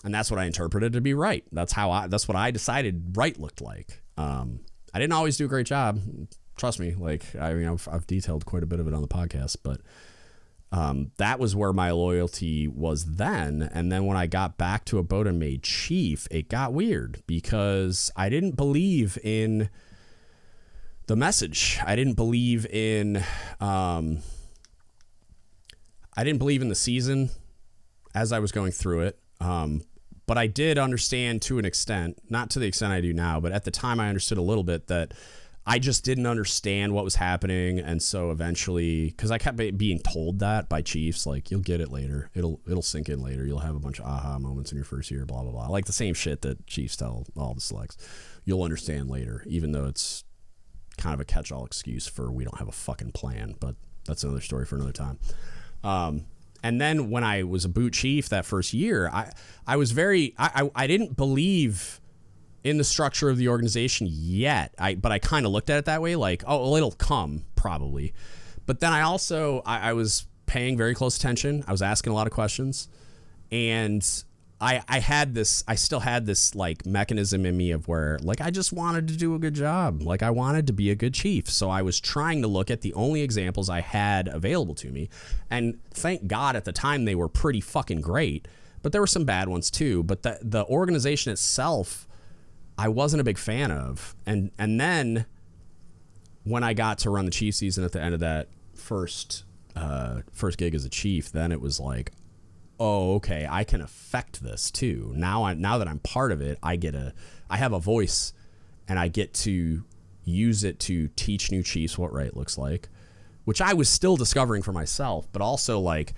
And that's what I interpreted to be right. That's what I decided right looked like. I didn't always do a great job. Trust me. Like, I mean, I've detailed quite a bit of it on the podcast, but that was where my loyalty was then. And then when I got back to a boat and made chief, it got weird because I didn't believe in the message. I didn't believe in the season as I was going through it. But I did understand to an extent, not to the extent I do now, but at the time I understood a little bit that I just didn't understand what was happening. And so eventually, because I kept being told that by chiefs, like, you'll get it later. It'll sink in later. You'll have a bunch of aha moments in your first year, blah, blah, blah. Like the same shit that chiefs tell all the selects. You'll understand later, even though it's kind of a catch-all excuse for we don't have a fucking plan. But that's another story for another time. And then when I was a boot chief that first year, I was I didn't believe in the structure of the organization yet. But I kind of looked at it that way, like, oh, well, it'll come probably. But then I was paying very close attention. I was asking a lot of questions, and I still had this like mechanism in me of where like I just wanted to do a good job. Like I wanted to be a good chief. So I was trying to look at the only examples I had available to me. And thank God at the time they were pretty fucking great, but there were some bad ones too. But the organization itself, I wasn't a big fan of. And then when I got to run the chief season at the end of that first gig as a chief, then it was like, oh, okay, I can affect this too. Now that I'm part of it, I have a voice, and I get to use it to teach new chiefs what right looks like, which I was still discovering for myself, but also like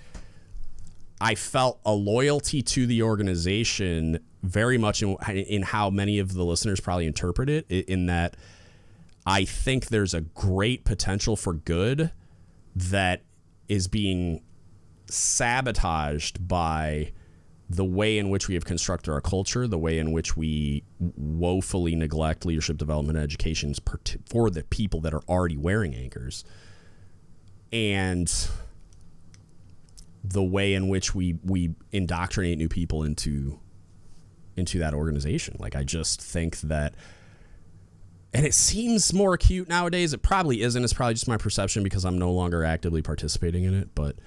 I felt a loyalty to the organization very much in how many of the listeners probably interpret it, in that I think there's a great potential for good that is being sabotaged by the way in which we have constructed our culture, the way in which we woefully neglect leadership development and education for the people that are already wearing anchors, and the way in which we indoctrinate new people into that organization. Like, I just think that, and it seems more acute nowadays. It probably isn't. It's probably just my perception because I'm no longer actively participating in it, but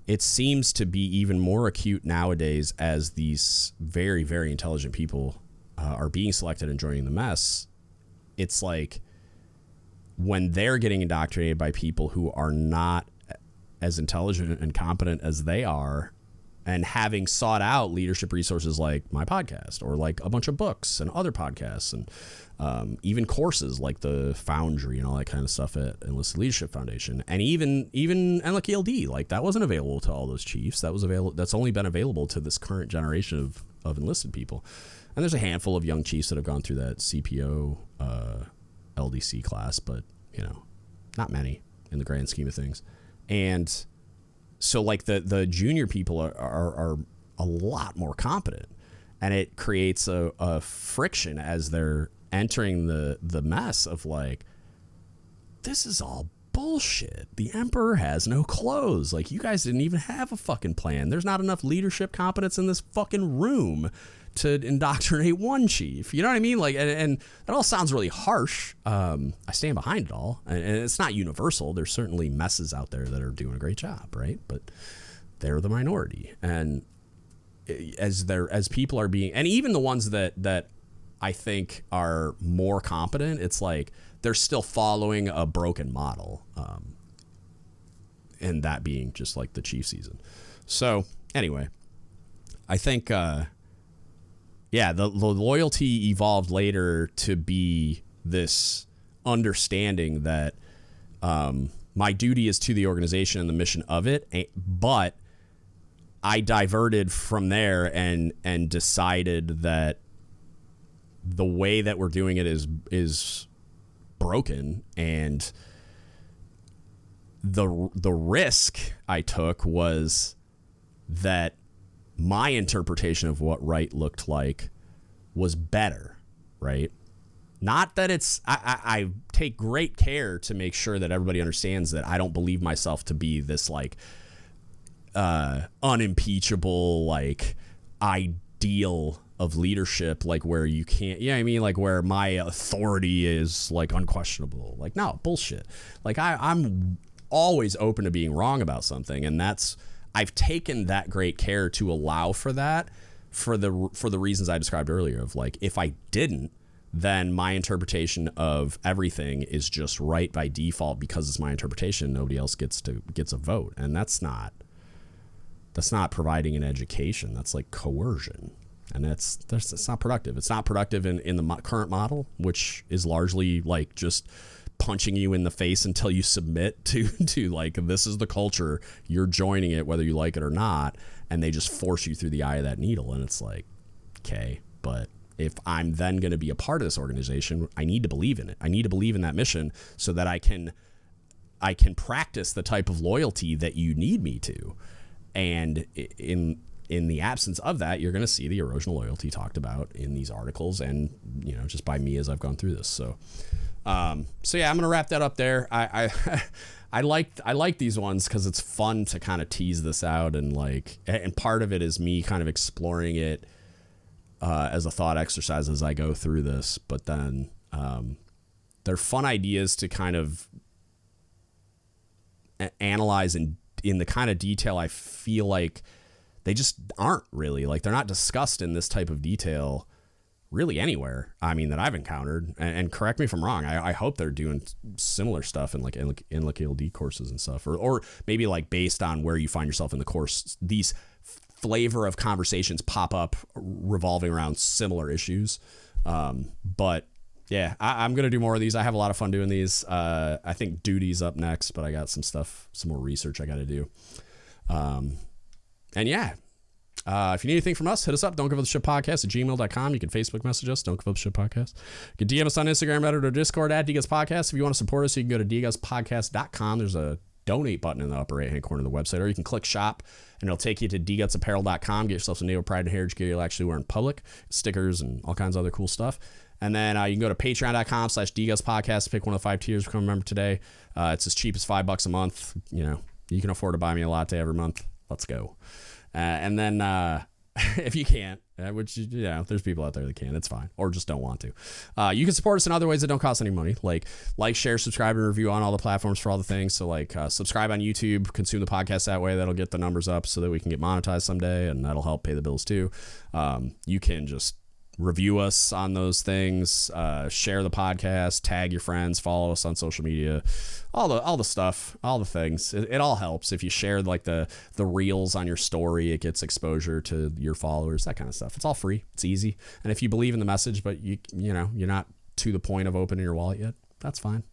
it seems to be even more acute nowadays as these very, very intelligent people are being selected and joining the mess. It's like when they're getting indoctrinated by people who are not as intelligent and competent as they are, and having sought out leadership resources like my podcast or like a bunch of books and other podcasts and even courses like the Foundry and all that kind of stuff at Enlisted Leadership Foundation, and even NLKLD, like that wasn't available to all those chiefs. That's only been available to this current generation of enlisted people. And there's a handful of young chiefs that have gone through that CPO LDC class, but, you know, not many in the grand scheme of things. And so like the junior people are a lot more competent, and it creates a friction as they're entering the mess of like, this is all bullshit. The emperor has no clothes. Like, you guys didn't even have a fucking plan. There's not enough leadership competence in this fucking room to indoctrinate one chief. You know what I mean? Like, and that all sounds really harsh. I stand behind it all, and it's not universal. There's certainly messes out there that are doing a great job, right? But they're the minority, and as people are being, and even the ones that I think are more competent, it's like they're still following a broken model, and that being just like the chief season. So anyway, I think the loyalty evolved later to be this understanding that my duty is to the organization and the mission of it, but I diverted from there and decided that the way that we're doing it is broken, and the risk I took was that my interpretation of what right looked like was better, right? Not that it's, I take great care to make sure that everybody understands that I don't believe myself to be this like unimpeachable like ideal of leadership, like where you can't, you know what I mean? Like where my authority is like unquestionable. Like, no, bullshit. Like I'm always open to being wrong about something. And I've taken that great care to allow for that for the reasons I described earlier of like, if I didn't, then my interpretation of everything is just right by default because it's my interpretation. Nobody else gets a vote. And that's not providing an education. That's like coercion. And it's not productive. It's not productive in the current model, which is largely like just punching you in the face until you submit to like, this is the culture, you're joining it whether you like it or not, and they just force you through the eye of that needle. And it's like, okay, but if I'm then going to be a part of this organization, I need to believe in it. I need to believe in that mission so that I can practice the type of loyalty that you need me to. And in the absence of that, you're going to see the erosion of loyalty talked about in these articles, and you know, just by me as I've gone through this. So yeah, I'm going to wrap that up there. I like these ones because it's fun to kind of tease this out, and like, and part of it is me kind of exploring it as a thought exercise as I go through this. But then they're fun ideas to kind of analyze in the kind of detail I feel like they just aren't really, like, they're not discussed in this type of detail really anywhere. I mean, that I've encountered, and correct me if I'm wrong. I hope they're doing similar stuff in like LD courses and stuff, or maybe like based on where you find yourself in the course, these flavor of conversations pop up revolving around similar issues. But yeah, I'm going to do more of these. I have a lot of fun doing these. I think duty's up next, but I got some more research I got to do. And yeah, if you need anything from us, hit us up. dgutspodcast@gmail.com. You can Facebook message us, Don't Give Up the Shit Podcast. You can DM us on Instagram, Reddit, or Discord @DGUTSPodcast. If you want to support us, you can go to dgutspodcast.com. There's a donate button in the upper right-hand corner of the website, or you can click shop, and it'll take you to dgutsapparel.com. Get yourself some native pride and heritage gear you'll actually wear in public, stickers, and all kinds of other cool stuff. And then you can go to patreon.com/dgutspodcast, pick one of the 5 tiers, become a member today. It's as cheap as $5 a month. You know, you can afford to buy me a latte every month. Let's go. And then if you can't, which, you know, there's people out there that can, it's fine, or just don't want to. You can support us in other ways that don't cost any money, like share, subscribe, and review on all the platforms for all the things. So like subscribe on YouTube, consume the podcast that way. That'll get the numbers up so that we can get monetized someday, and that'll help pay the bills too. You can just review us on those things, share the podcast, tag your friends, follow us on social media, all the stuff, all the things. It all helps. If you share like the reels on your story, it gets exposure to your followers, that kind of stuff. It's all free. It's easy. And if you believe in the message, but you know, you're not to the point of opening your wallet yet, that's fine.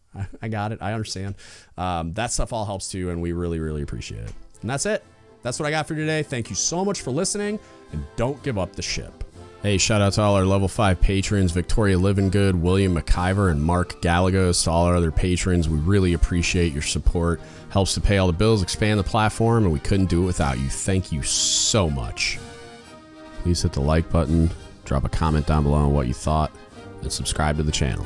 I got it. I understand. That stuff all helps too, and we really, really appreciate it. And that's it. That's what I got for today. Thank you so much for listening, and don't give up the ship. Hey, shout out to all our level 5 patrons, Victoria Livingood, William McIver, and Mark Gallegos. To all our other patrons, we really appreciate your support. Helps to pay all the bills, expand the platform, and we couldn't do it without you. Thank you so much. Please hit the like button, drop a comment down below on what you thought, and subscribe to the channel.